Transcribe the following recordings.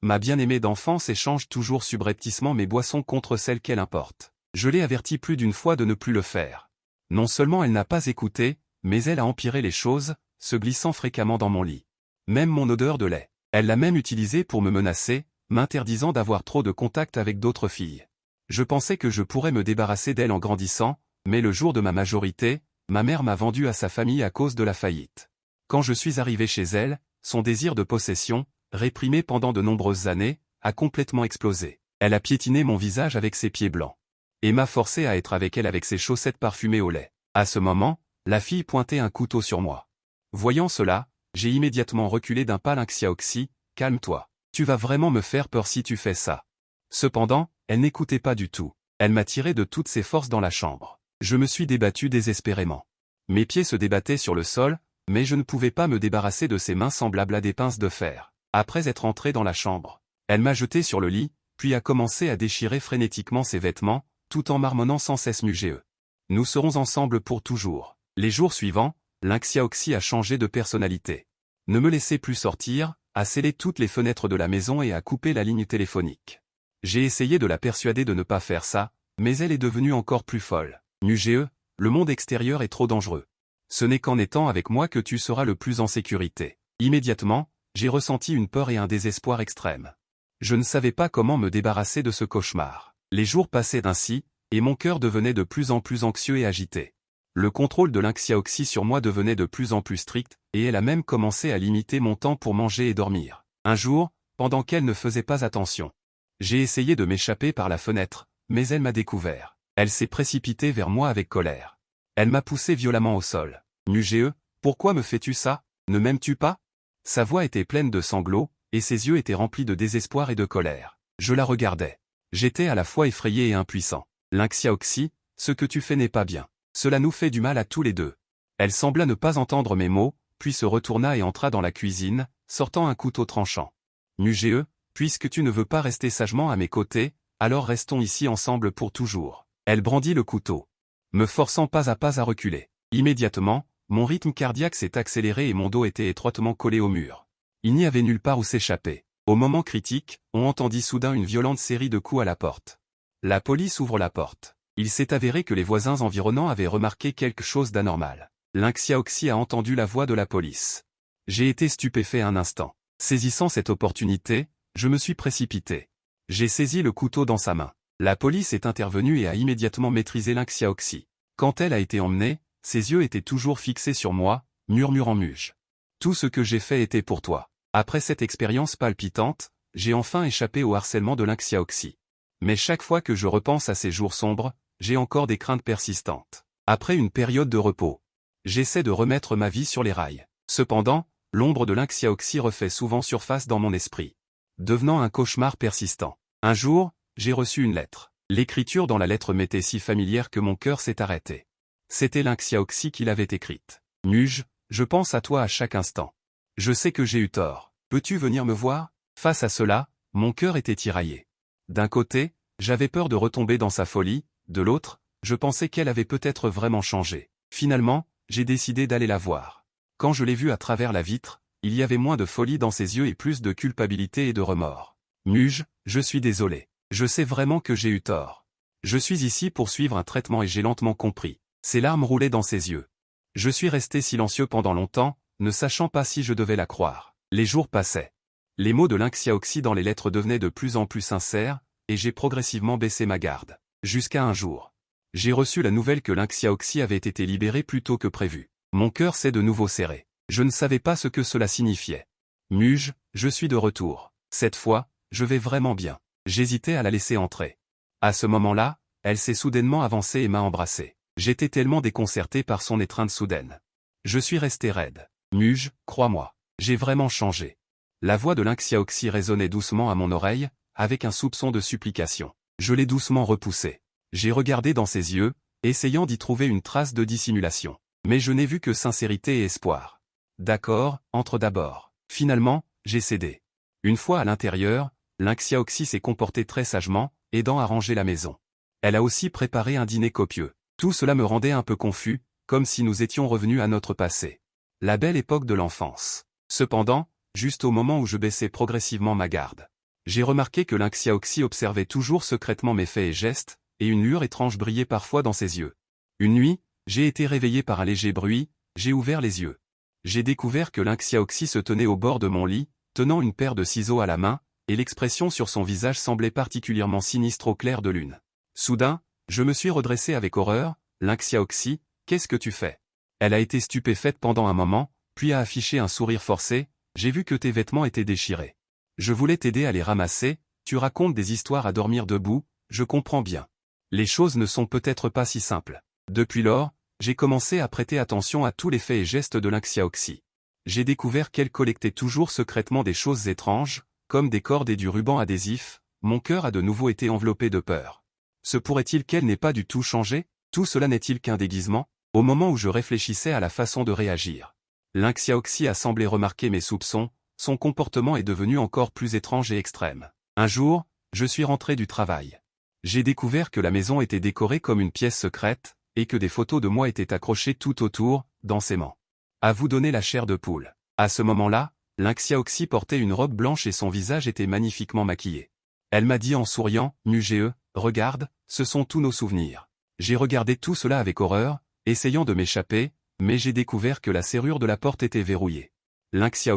Ma bien-aimée d'enfance échange toujours subrepticement mes boissons contre celles qu'elle importe. Je l'ai avertie plus d'une fois de ne plus le faire. Non seulement elle n'a pas écouté, mais elle a empiré les choses, se glissant fréquemment dans mon lit. Même mon odeur de lait. Elle l'a même utilisée pour me menacer, m'interdisant d'avoir trop de contact avec d'autres filles. Je pensais que je pourrais me débarrasser d'elle en grandissant, mais le jour de ma majorité, ma mère m'a vendu à sa famille à cause de la faillite. Quand je suis arrivé chez elle, son désir de possession, réprimé pendant de nombreuses années, a complètement explosé. Elle a piétiné mon visage avec ses pieds blancs. Et m'a forcé à être avec elle avec ses chaussettes parfumées au lait. À ce moment, la fille pointait un couteau sur moi. Voyant cela, j'ai immédiatement reculé d'un pas. Lynxia Oxy, calme-toi. Tu vas vraiment me faire peur si tu fais ça. Cependant, elle n'écoutait pas du tout. Elle m'a tiré de toutes ses forces dans la chambre. Je me suis débattu désespérément. Mes pieds se débattaient sur le sol, mais je ne pouvais pas me débarrasser de ses mains semblables à des pinces de fer. Après être entré dans la chambre, elle m'a jeté sur le lit, puis a commencé à déchirer frénétiquement ses vêtements, tout en marmonnant sans cesse Mugéeux. Nous serons ensemble pour toujours. Les jours suivants, Lynxia Oxy a changé de personnalité. Ne me laissait plus sortir, a scellé toutes les fenêtres de la maison et a coupé la ligne téléphonique. J'ai essayé de la persuader de ne pas faire ça, mais elle est devenue encore plus folle. Mugéeux, le monde extérieur est trop dangereux. Ce n'est qu'en étant avec moi que tu seras le plus en sécurité. Immédiatement, j'ai ressenti une peur et un désespoir extrêmes. Je ne savais pas comment me débarrasser de ce cauchemar. Les jours passaient ainsi, et mon cœur devenait de plus en plus anxieux et agité. Le contrôle de Lynxia Oxy sur moi devenait de plus en plus strict, et elle a même commencé à limiter mon temps pour manger et dormir. Un jour, pendant qu'elle ne faisait pas attention, j'ai essayé de m'échapper par la fenêtre, mais elle m'a découvert. Elle s'est précipitée vers moi avec colère. Elle m'a poussé violemment au sol. Mugéeux, pourquoi me fais-tu ça? Ne m'aimes-tu pas? Sa voix était pleine de sanglots, et ses yeux étaient remplis de désespoir et de colère. Je la regardais. J'étais à la fois effrayé et impuissant. Lynxia Oxy, ce que tu fais n'est pas bien. Cela nous fait du mal à tous les deux. Elle sembla ne pas entendre mes mots, puis se retourna et entra dans la cuisine, sortant un couteau tranchant. Mugéeux, puisque tu ne veux pas rester sagement à mes côtés, alors restons ici ensemble pour toujours. Elle brandit le couteau, me forçant pas à reculer. Immédiatement, mon rythme cardiaque s'est accéléré et mon dos était étroitement collé au mur. Il n'y avait nulle part où s'échapper. Au moment critique, on entendit soudain une violente série de coups à la porte. La police ouvre la porte. Il s'est avéré que les voisins environnants avaient remarqué quelque chose d'anormal. Lynxia Oxy a entendu la voix de la police. J'ai été stupéfait un instant. Saisissant cette opportunité, je me suis précipité. J'ai saisi le couteau dans sa main. La police est intervenue et a immédiatement maîtrisé Lynxia Oxy. Quand elle a été emmenée, ses yeux étaient toujours fixés sur moi, murmurant Muge. Tout ce que j'ai fait était pour toi. Après cette expérience palpitante, j'ai enfin échappé au harcèlement de Lynxia Oxy. Mais chaque fois que je repense à ces jours sombres, j'ai encore des craintes persistantes. Après une période de repos, j'essaie de remettre ma vie sur les rails. Cependant, l'ombre de Lynxia Oxy refait souvent surface dans mon esprit, devenant un cauchemar persistant. Un jour, j'ai reçu une lettre. L'écriture dans la lettre m'était si familière que mon cœur s'est arrêté. C'était Lynxia Oxy qui l'avait écrite. Muge, je pense à toi à chaque instant. Je sais que j'ai eu tort. Peux-tu venir me voir? Face à cela, mon cœur était tiraillé. D'un côté, j'avais peur de retomber dans sa folie, de l'autre, je pensais qu'elle avait peut-être vraiment changé. Finalement, j'ai décidé d'aller la voir. Quand je l'ai vue à travers la vitre, il y avait moins de folie dans ses yeux et plus de culpabilité et de remords. Muge, je suis désolé. Je sais vraiment que j'ai eu tort. Je suis ici pour suivre un traitement et j'ai lentement compris. Ses larmes roulaient dans ses yeux. Je suis resté silencieux pendant longtemps, ne sachant pas si je devais la croire. Les jours passaient. Les mots de Lynxia Oxy dans les lettres devenaient de plus en plus sincères, et j'ai progressivement baissé ma garde. Jusqu'à un jour. J'ai reçu la nouvelle que Lynxia Oxy avait été libérée plus tôt que prévu. Mon cœur s'est de nouveau serré. Je ne savais pas ce que cela signifiait. Muge, je suis de retour. Cette fois, je vais vraiment bien. J'hésitais à la laisser entrer. À ce moment-là, elle s'est soudainement avancée et m'a embrassé. J'étais tellement déconcerté par son étreinte soudaine. Je suis resté raide. Muge, crois-moi, j'ai vraiment changé. La voix de Lynxia Oxy résonnait doucement à mon oreille, avec un soupçon de supplication. Je l'ai doucement repoussé. J'ai regardé dans ses yeux, essayant d'y trouver une trace de dissimulation. Mais je n'ai vu que sincérité et espoir. D'accord, entre d'abord. Finalement, j'ai cédé. Une fois à l'intérieur, Lynxia Oxy s'est comportée très sagement, aidant à ranger la maison. Elle a aussi préparé un dîner copieux. Tout cela me rendait un peu confus, comme si nous étions revenus à notre passé. La belle époque de l'enfance. Cependant, juste au moment où je baissais progressivement ma garde, J'ai remarqué que Lynx observait toujours secrètement mes faits et gestes, et une lueur étrange brillait parfois dans ses yeux. Une nuit, j'ai été réveillé par un léger bruit, j'ai ouvert les yeux. J'ai découvert que Lynx se tenait au bord de mon lit, tenant une paire de ciseaux à la main, et l'expression sur son visage semblait particulièrement sinistre au clair de lune. Soudain, je me suis redressé avec horreur. Lynx, qu'est-ce que tu fais? Elle a été stupéfaite pendant un moment, puis a affiché un sourire forcé. J'ai vu que tes vêtements étaient déchirés. Je voulais t'aider à les ramasser. Tu racontes des histoires à dormir debout, je comprends bien. Les choses ne sont peut-être pas si simples. Depuis lors, j'ai commencé à prêter attention à tous les faits et gestes de Lynx. J'ai découvert qu'elle collectait toujours secrètement des choses étranges, comme des cordes et du ruban adhésif. Mon cœur a de nouveau été enveloppé de peur. Se pourrait-il qu'elle n'ait pas du tout changé? Tout cela n'est-il qu'un déguisement? Au moment où je réfléchissais à la façon de réagir, Lynx a semblé remarquer mes soupçons. Son comportement est devenu encore plus étrange et extrême. Un jour, je suis rentré du travail. J'ai découvert que la maison était décorée comme une pièce secrète, et que des photos de moi étaient accrochées tout autour, densément. À vous donner la chair de poule. À ce moment-là, Lynx portait une robe blanche et son visage était magnifiquement maquillé. Elle m'a dit en souriant, Muge, regarde, ce sont tous nos souvenirs. J'ai regardé tout cela avec horreur, essayant de m'échapper, mais j'ai découvert que la serrure de la porte était verrouillée. Lynx,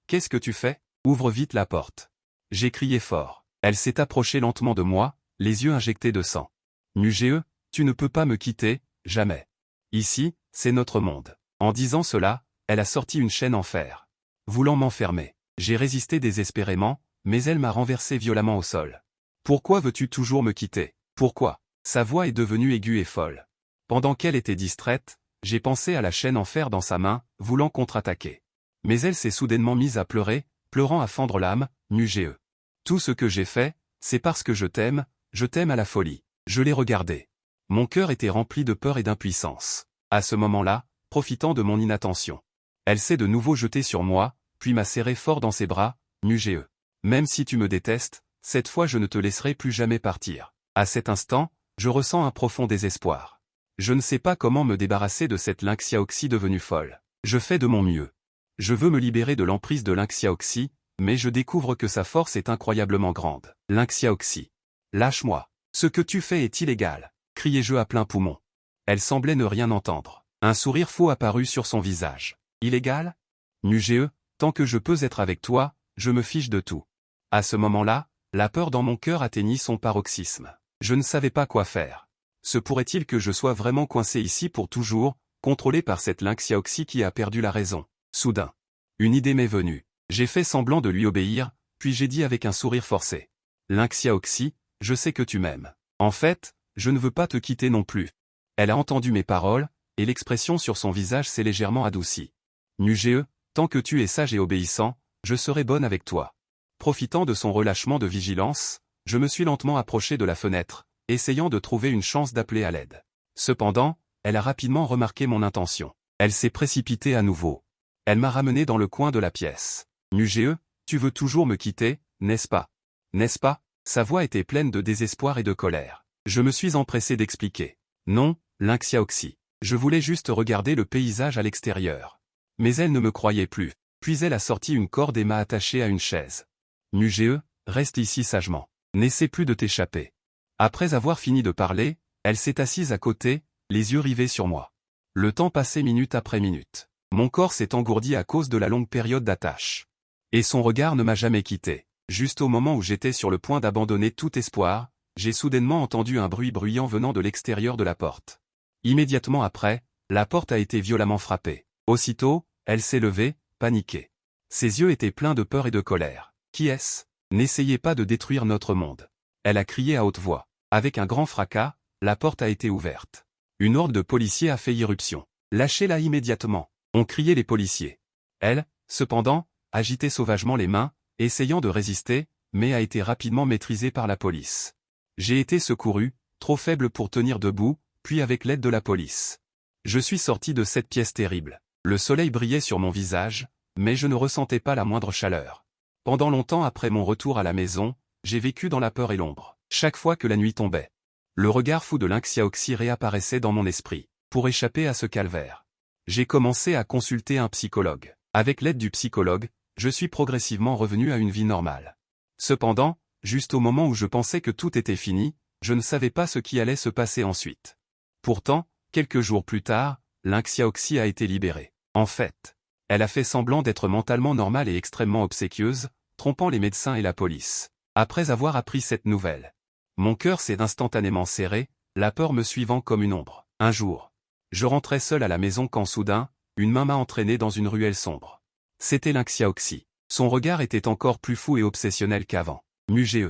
qu'est-ce que tu fais? Ouvre vite la porte. J'ai crié fort. Elle s'est approchée lentement de moi, les yeux injectés de sang. Muge, tu ne peux pas me quitter, jamais. Ici, c'est notre monde. En disant cela, elle a sorti une chaîne en fer. Voulant m'enfermer, j'ai résisté désespérément, mais elle m'a renversé violemment au sol. Pourquoi veux-tu toujours me quitter? Pourquoi? Sa voix est devenue aiguë et folle. Pendant qu'elle était distraite, j'ai pensé à la chaîne en fer dans sa main, voulant contre-attaquer. Mais elle s'est soudainement mise à pleurer, pleurant à fendre l'âme, Muge. Tout ce que j'ai fait, c'est parce que je t'aime à la folie. Je l'ai regardée. Mon cœur était rempli de peur et d'impuissance. À ce moment-là, profitant de mon inattention, elle s'est de nouveau jetée sur moi, puis m'a serré fort dans ses bras, Muge. Même si tu me détestes, cette fois je ne te laisserai plus jamais partir. À cet instant, je ressens un profond désespoir. Je ne sais pas comment me débarrasser de cette Lynx devenue folle. Je fais de mon mieux. Je veux me libérer de l'emprise de Lynx, mais je découvre que sa force est incroyablement grande. Lynx, lâche-moi. Ce que tu fais est illégal, criai-je à plein poumon. Elle semblait ne rien entendre. Un sourire faux apparut sur son visage. Illégal? Muge, tant que je peux être avec toi, je me fiche de tout. À ce moment-là, la peur dans mon cœur atteignit son paroxysme. Je ne savais pas quoi faire. Se pourrait-il que je sois vraiment coincé ici pour toujours, contrôlé par cette Lynx qui a perdu la raison? Soudain, une idée m'est venue. J'ai fait semblant de lui obéir, puis j'ai dit avec un sourire forcé. Lynx, je sais que tu m'aimes. En fait, je ne veux pas te quitter non plus. Elle a entendu mes paroles, et l'expression sur son visage s'est légèrement adoucie. Muge, tant que tu es sage et obéissant, je serai bonne avec toi. Profitant de son relâchement de vigilance, je me suis lentement approché de la fenêtre, essayant de trouver une chance d'appeler à l'aide. Cependant, elle a rapidement remarqué mon intention. Elle s'est précipitée à nouveau. Elle m'a ramené dans le coin de la pièce. Muge, tu veux toujours me quitter, n'est-ce pas? N'est-ce pas? Sa voix était pleine de désespoir et de colère. Je me suis empressé d'expliquer. Non, Lynx, je voulais juste regarder le paysage à l'extérieur. Mais elle ne me croyait plus. Puis elle a sorti une corde et m'a attaché à une chaise. Muge, reste ici sagement. N'essaie plus de t'échapper. Après avoir fini de parler, elle s'est assise à côté, les yeux rivés sur moi. Le temps passait minute après minute. Mon corps s'est engourdi à cause de la longue période d'attache. Et son regard ne m'a jamais quitté. Juste au moment où j'étais sur le point d'abandonner tout espoir, j'ai soudainement entendu un bruit bruyant venant de l'extérieur de la porte. Immédiatement après, la porte a été violemment frappée. Aussitôt, elle s'est levée, paniquée. Ses yeux étaient pleins de peur et de colère. Qui est-ce? N'essayez pas de détruire notre monde. Elle a crié à haute voix. Avec un grand fracas, la porte a été ouverte. Une horde de policiers a fait irruption. Lâchez-la immédiatement, ont crié les policiers. Elle, cependant, agitait sauvagement les mains, essayant de résister, mais a été rapidement maîtrisée par la police. J'ai été secouru, trop faible pour tenir debout, puis avec l'aide de la police. Je suis sorti de cette pièce terrible. Le soleil brillait sur mon visage, mais je ne ressentais pas la moindre chaleur. Pendant longtemps après mon retour à la maison, j'ai vécu dans la peur et l'ombre. Chaque fois que la nuit tombait, le regard fou de Lynx réapparaissait dans mon esprit. Pour échapper à ce calvaire, j'ai commencé à consulter un psychologue. Avec l'aide du psychologue, je suis progressivement revenu à une vie normale. Cependant, juste au moment où je pensais que tout était fini, je ne savais pas ce qui allait se passer ensuite. Pourtant, quelques jours plus tard, Lin Xiaoxi a été libérée. En fait, elle a fait semblant d'être mentalement normale et extrêmement obséquieuse, trompant les médecins et la police. Après avoir appris cette nouvelle, mon cœur s'est instantanément serré, la peur me suivant comme une ombre. Un jour, je rentrais seul à la maison quand soudain, une main m'a entraîné dans une ruelle sombre. C'était Lin Xiaoxi. Son regard était encore plus fou et obsessionnel qu'avant. Mugé.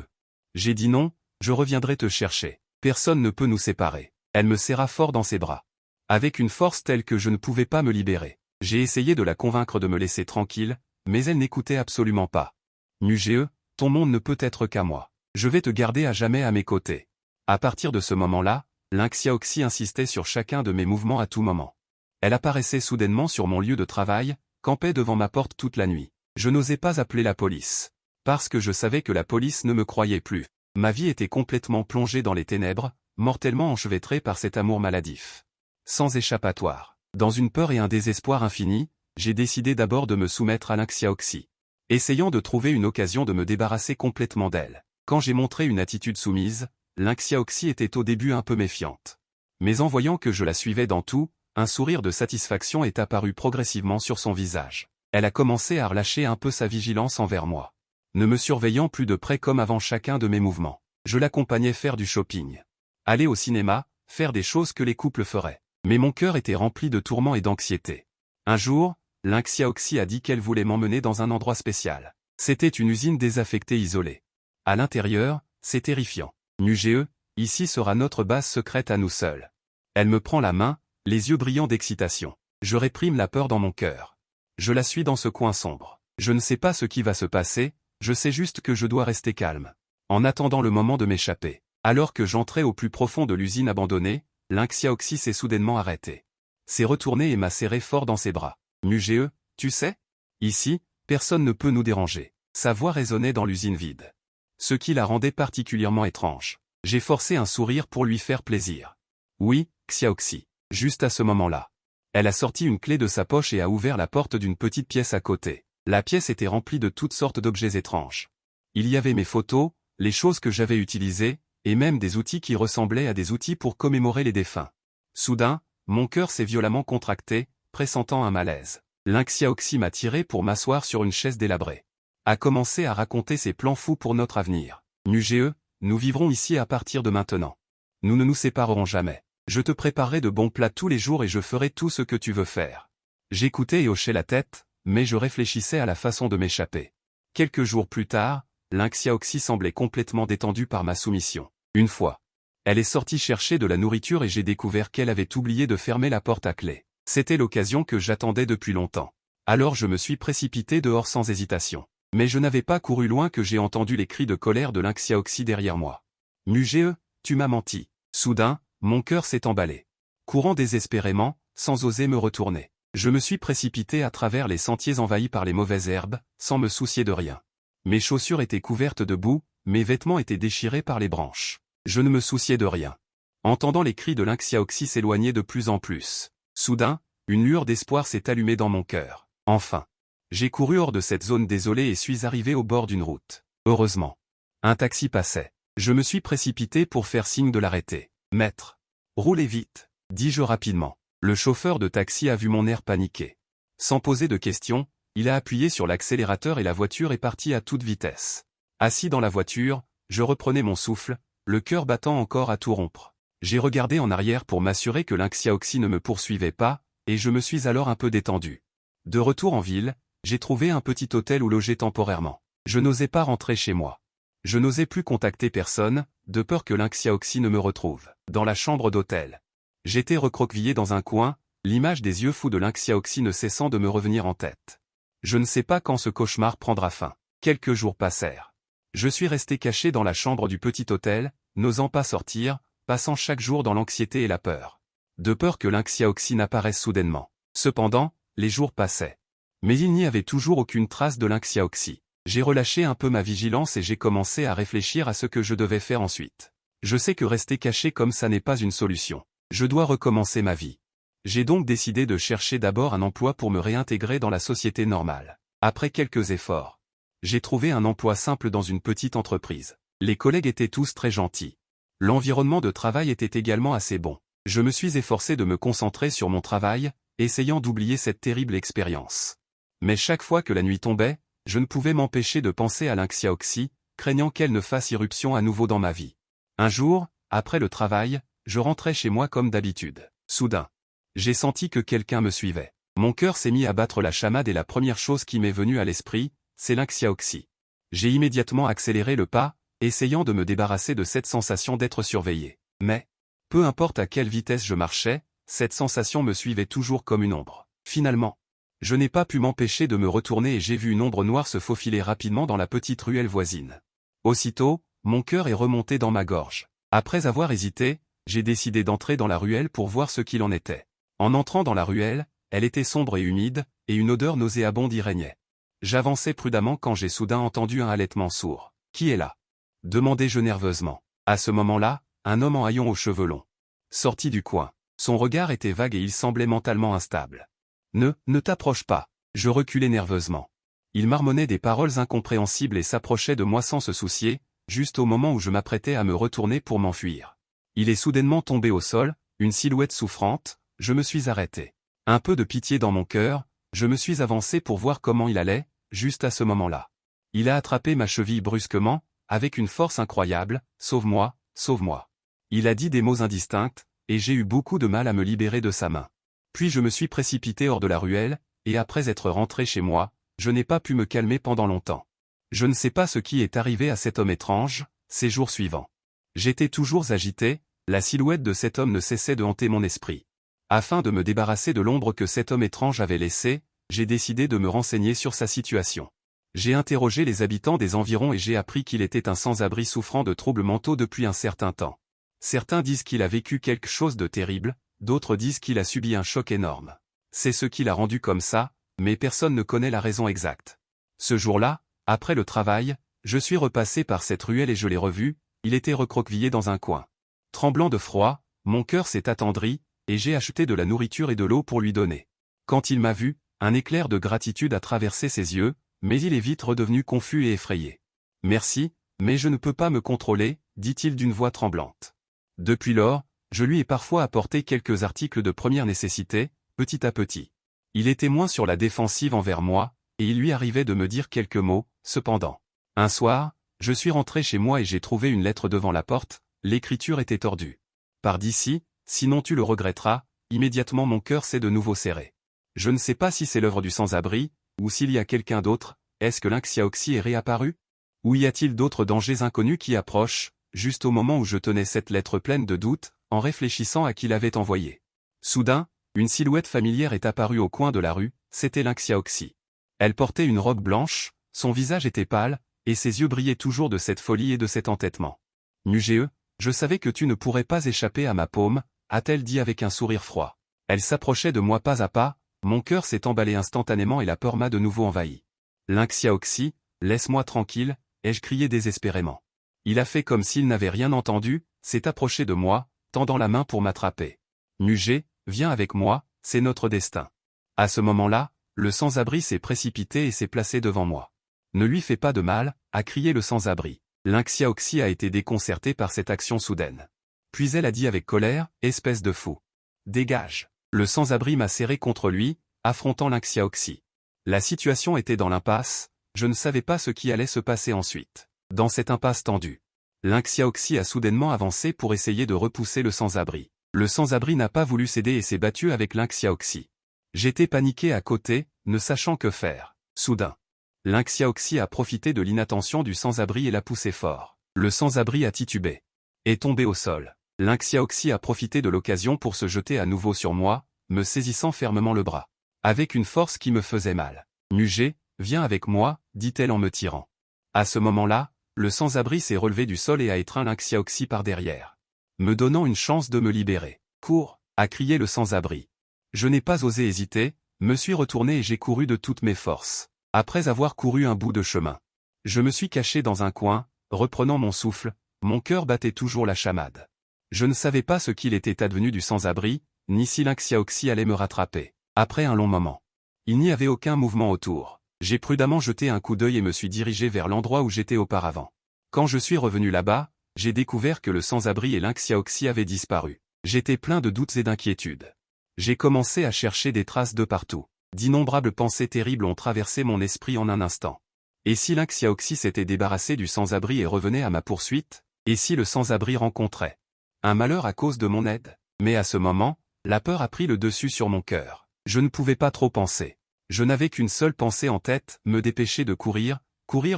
J'ai dit non, je reviendrai te chercher. Personne ne peut nous séparer. Elle me serra fort dans ses bras. Avec une force telle que je ne pouvais pas me libérer. J'ai essayé de la convaincre de me laisser tranquille, mais elle n'écoutait absolument pas. Mugé, ton monde ne peut être qu'à moi. Je vais te garder à jamais à mes côtés. À partir de ce moment-là, Lin Xiaoxi insistait sur chacun de mes mouvements à tout moment. Elle apparaissait soudainement sur mon lieu de travail, campait devant ma porte toute la nuit. Je n'osais pas appeler la police. Parce que je savais que la police ne me croyait plus. Ma vie était complètement plongée dans les ténèbres, mortellement enchevêtrée par cet amour maladif. Sans échappatoire. Dans une peur et un désespoir infini, j'ai décidé d'abord de me soumettre à Lin Xiaoxi. Essayant de trouver une occasion de me débarrasser complètement d'elle. Quand j'ai montré une attitude soumise, Lin Xiaoxi était au début un peu méfiante. Mais en voyant que je la suivais dans tout, un sourire de satisfaction est apparu progressivement sur son visage. Elle a commencé à relâcher un peu sa vigilance envers moi. Ne me surveillant plus de près comme avant chacun de mes mouvements. Je l'accompagnais faire du shopping. Aller au cinéma, faire des choses que les couples feraient. Mais mon cœur était rempli de tourments et d'anxiété. Un jour, Lin Xiaoxi a dit qu'elle voulait m'emmener dans un endroit spécial. C'était une usine désaffectée isolée. À l'intérieur, c'est terrifiant. Mugé, ici sera notre base secrète à nous seuls. Elle me prend la main, les yeux brillants d'excitation. Je réprime la peur dans mon cœur. Je la suis dans ce coin sombre. Je ne sais pas ce qui va se passer, je sais juste que je dois rester calme. En attendant le moment de m'échapper. Alors que j'entrais au plus profond de l'usine abandonnée, Lin Xiaoxi s'est soudainement arrêté. S'est retourné et m'a serré fort dans ses bras. Mugé, tu sais? Ici, personne ne peut nous déranger. Sa voix résonnait dans l'usine vide. Ce qui la rendait particulièrement étrange. J'ai forcé un sourire pour lui faire plaisir. Oui, Xiaoxi. Juste à ce moment-là. Elle a sorti une clé de sa poche et a ouvert la porte d'une petite pièce à côté. La pièce était remplie de toutes sortes d'objets étranges. Il y avait mes photos, les choses que j'avais utilisées, et même des outils qui ressemblaient à des outils pour commémorer les défunts. Soudain, mon cœur s'est violemment contracté, pressentant un malaise. Lin Xiaoxi m'a tiré pour m'asseoir sur une chaise délabrée. A commencé à raconter ses plans fous pour notre avenir. Mugé, nous vivrons ici à partir de maintenant. Nous ne nous séparerons jamais. Je te préparerai de bons plats tous les jours et je ferai tout ce que tu veux faire. J'écoutais et hochais la tête, mais je réfléchissais à la façon de m'échapper. Quelques jours plus tard, Lin Xiaoxi semblait complètement détendue par ma soumission. Une fois, elle est sortie chercher de la nourriture et j'ai découvert qu'elle avait oublié de fermer la porte à clé. C'était l'occasion que j'attendais depuis longtemps. Alors je me suis précipité dehors sans hésitation. Mais je n'avais pas couru loin que j'ai entendu les cris de colère de Lin Xiaoxi derrière moi. Mugé, tu m'as menti. Soudain, mon cœur s'est emballé. Courant désespérément, sans oser me retourner. Je me suis précipité à travers les sentiers envahis par les mauvaises herbes, sans me soucier de rien. Mes chaussures étaient couvertes de boue, mes vêtements étaient déchirés par les branches. Je ne me souciais de rien. Entendant les cris de Lin Xiaoxi s'éloigner de plus en plus. Soudain, une lueur d'espoir s'est allumée dans mon cœur. Enfin. J'ai couru hors de cette zone désolée et suis arrivé au bord d'une route. Heureusement. Un taxi passait. Je me suis précipité pour faire signe de l'arrêter. Maître. Roulez vite, dis-je rapidement. Le chauffeur de taxi a vu mon air paniqué. Sans poser de questions, il a appuyé sur l'accélérateur et la voiture est partie à toute vitesse. Assis dans la voiture, je reprenais mon souffle, le cœur battant encore à tout rompre. J'ai regardé en arrière pour m'assurer que Lin Xiaoxi ne me poursuivait pas, et je me suis alors un peu détendu. De retour en ville, j'ai trouvé un petit hôtel où loger temporairement. Je n'osais pas rentrer chez moi. Je n'osais plus contacter personne, de peur que Lin Xiaoxi ne me retrouve. Dans la chambre d'hôtel. J'étais recroquevillé dans un coin, l'image des yeux fous de Lin Xiaoxi ne cessant de me revenir en tête. Je ne sais pas quand ce cauchemar prendra fin. Quelques jours passèrent. Je suis resté caché dans la chambre du petit hôtel, n'osant pas sortir, passant chaque jour dans l'anxiété et la peur. De peur que Lin Xiaoxi n'apparaisse soudainement. Cependant, les jours passaient. Mais il n'y avait toujours aucune trace de Lin Xiaoxi. J'ai relâché un peu ma vigilance et j'ai commencé à réfléchir à ce que je devais faire ensuite. Je sais que rester caché comme ça n'est pas une solution. Je dois recommencer ma vie. J'ai donc décidé de chercher d'abord un emploi pour me réintégrer dans la société normale. Après quelques efforts, J'ai trouvé un emploi simple dans une petite entreprise. Les collègues étaient tous très gentils. L'environnement de travail était également assez bon. Je me suis efforcé de me concentrer sur mon travail, essayant d'oublier cette terrible expérience. Mais chaque fois que la nuit tombait, je ne pouvais m'empêcher de penser à Lynxia Oxy, craignant qu'elle ne fasse irruption à nouveau dans ma vie. Un jour, après le travail, je rentrais chez moi comme d'habitude. Soudain, j'ai senti que quelqu'un me suivait. Mon cœur s'est mis à battre la chamade et la première chose qui m'est venue à l'esprit, c'est Lynxia Oxy. J'ai immédiatement accéléré le pas, essayant de me débarrasser de cette sensation d'être surveillé. Mais, peu importe à quelle vitesse je marchais, cette sensation me suivait toujours comme une ombre. Finalement, je n'ai pas pu m'empêcher de me retourner et j'ai vu une ombre noire se faufiler rapidement dans la petite ruelle voisine. Aussitôt, mon cœur est remonté dans ma gorge. Après avoir hésité, j'ai décidé d'entrer dans la ruelle pour voir ce qu'il en était. En entrant dans la ruelle, elle était sombre et humide, et une odeur nauséabonde y régnait. J'avançais prudemment quand j'ai soudain entendu un halètement sourd. « Qui est là ?» demandai-je nerveusement. À ce moment-là, un homme en haillons aux cheveux longs sortit du coin. Son regard était vague et il semblait mentalement instable. « Ne t'approche pas !» Je reculai nerveusement. Il marmonnait des paroles incompréhensibles et s'approchait de moi sans se soucier, juste au moment où je m'apprêtais à me retourner pour m'enfuir. Il est soudainement tombé au sol, une silhouette souffrante, je me suis arrêté. Un peu de pitié dans mon cœur, je me suis avancé pour voir comment il allait, juste à ce moment-là. Il a attrapé ma cheville brusquement, avec une force incroyable, « Sauve-moi, sauve-moi ». Il a dit des mots indistincts, et j'ai eu beaucoup de mal à me libérer de sa main. Puis je me suis précipité hors de la ruelle, et après être rentré chez moi, je n'ai pas pu me calmer pendant longtemps. Je ne sais pas ce qui est arrivé à cet homme étrange, ces jours suivants. J'étais toujours agité, la silhouette de cet homme ne cessait de hanter mon esprit. Afin de me débarrasser de l'ombre que cet homme étrange avait laissée, j'ai décidé de me renseigner sur sa situation. J'ai interrogé les habitants des environs et j'ai appris qu'il était un sans-abri souffrant de troubles mentaux depuis un certain temps. Certains disent qu'il a vécu quelque chose de terrible, d'autres disent qu'il a subi un choc énorme. C'est ce qui l'a rendu comme ça, mais personne ne connaît la raison exacte. Ce jour-là, après le travail, je suis repassé par cette ruelle et je l'ai revu, il était recroquevillé dans un coin. Tremblant de froid, mon cœur s'est attendri, et j'ai acheté de la nourriture et de l'eau pour lui donner. Quand il m'a vu, un éclair de gratitude a traversé ses yeux, mais il est vite redevenu confus et effrayé. « Merci, mais je ne peux pas me contrôler », dit-il d'une voix tremblante. Depuis lors, je lui ai parfois apporté quelques articles de première nécessité, petit à petit. Il était moins sur la défensive envers moi, et il lui arrivait de me dire quelques mots, cependant. Un soir, je suis rentré chez moi et j'ai trouvé une lettre devant la porte, l'écriture était tordue. « Pars d'ici, sinon tu le regretteras », immédiatement mon cœur s'est de nouveau serré. Je ne sais pas si c'est l'œuvre du sans-abri, ou s'il y a quelqu'un d'autre, est-ce que Lynxia Oxy est réapparu? Ou y a-t-il d'autres dangers inconnus qui approchent, juste au moment où je tenais cette lettre pleine de doutes, en réfléchissant à qui l'avait envoyée. Soudain, une silhouette familière est apparue au coin de la rue, c'était Lynxia Oxy. Elle portait une robe blanche, son visage était pâle, et ses yeux brillaient toujours de cette folie et de cet entêtement. « Mugé, je savais que tu ne pourrais pas échapper à ma paume », a-t-elle dit avec un sourire froid. Elle s'approchait de moi pas à pas, mon cœur s'est emballé instantanément et la peur m'a de nouveau envahi. « Lynxia Oxy, laisse-moi tranquille », ai-je crié désespérément. Il a fait comme s'il n'avait rien entendu, s'est approché de moi, tendant la main pour m'attraper. « Mugé, viens avec moi, c'est notre destin. » À ce moment-là, le sans-abri s'est précipité et s'est placé devant moi. « Ne lui fais pas de mal », a crié le sans-abri. Lynxia Oxy a été déconcertée par cette action soudaine. Puis elle a dit avec colère, « Espèce de fou. Dégage !» Le sans-abri m'a serré contre lui, affrontant Lynxia Oxy. La situation était dans l'impasse, je ne savais pas ce qui allait se passer ensuite. Dans cette impasse tendue, Lynxia Oxy a soudainement avancé pour essayer de repousser le sans-abri. Le sans-abri n'a pas voulu céder et s'est battu avec Lynxia Oxy. J'étais paniqué à côté, ne sachant que faire. Soudain, Lynxia Oxy a profité de l'inattention du sans-abri et l'a poussé fort. Le sans-abri a titubé. Est tombé au sol. Lynxia Oxy a profité de l'occasion pour se jeter à nouveau sur moi, me saisissant fermement le bras. Avec une force qui me faisait mal. « Mugé, viens avec moi », dit-elle en me tirant. À ce moment-là, le sans-abri s'est relevé du sol et a étreint Lynxia Oxy par derrière, me donnant une chance de me libérer. « Cours !» a crié le sans-abri. Je n'ai pas osé hésiter, me suis retourné et j'ai couru de toutes mes forces. Après avoir couru un bout de chemin, je me suis caché dans un coin, reprenant mon souffle, mon cœur battait toujours la chamade. Je ne savais pas ce qu'il était advenu du sans-abri, ni si Lynxia Oxy allait me rattraper. Après un long moment, il n'y avait aucun mouvement autour. J'ai prudemment jeté un coup d'œil et me suis dirigé vers l'endroit où j'étais auparavant. Quand je suis revenu là-bas, j'ai découvert que le sans-abri et Lynx avaient disparu. J'étais plein de doutes et d'inquiétudes. J'ai commencé à chercher des traces de partout. D'innombrables pensées terribles ont traversé mon esprit en un instant. Et si Lynx s'était débarrassé du sans-abri et revenait à ma poursuite? Et si le sans-abri rencontrait un malheur à cause de mon aide? Mais à ce moment, la peur a pris le dessus sur mon cœur. Je ne pouvais pas trop penser. Je n'avais qu'une seule pensée en tête, me dépêcher de courir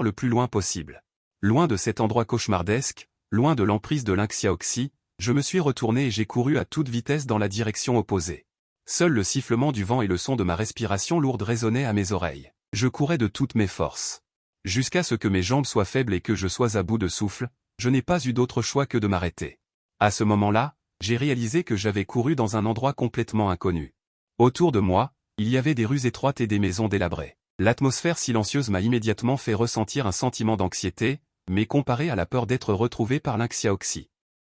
le plus loin possible. Loin de cet endroit cauchemardesque, loin de l'emprise de Lynx, je me suis retourné et j'ai couru à toute vitesse dans la direction opposée. Seul le sifflement du vent et le son de ma respiration lourde résonnaient à mes oreilles. Je courais de toutes mes forces. Jusqu'à ce que mes jambes soient faibles et que je sois à bout de souffle, je n'ai pas eu d'autre choix que de m'arrêter. À ce moment-là, j'ai réalisé que j'avais couru dans un endroit complètement inconnu. Autour de moi, il y avait des rues étroites et des maisons délabrées. L'atmosphère silencieuse m'a immédiatement fait ressentir un sentiment d'anxiété, mais comparé à la peur d'être retrouvé par Lynx.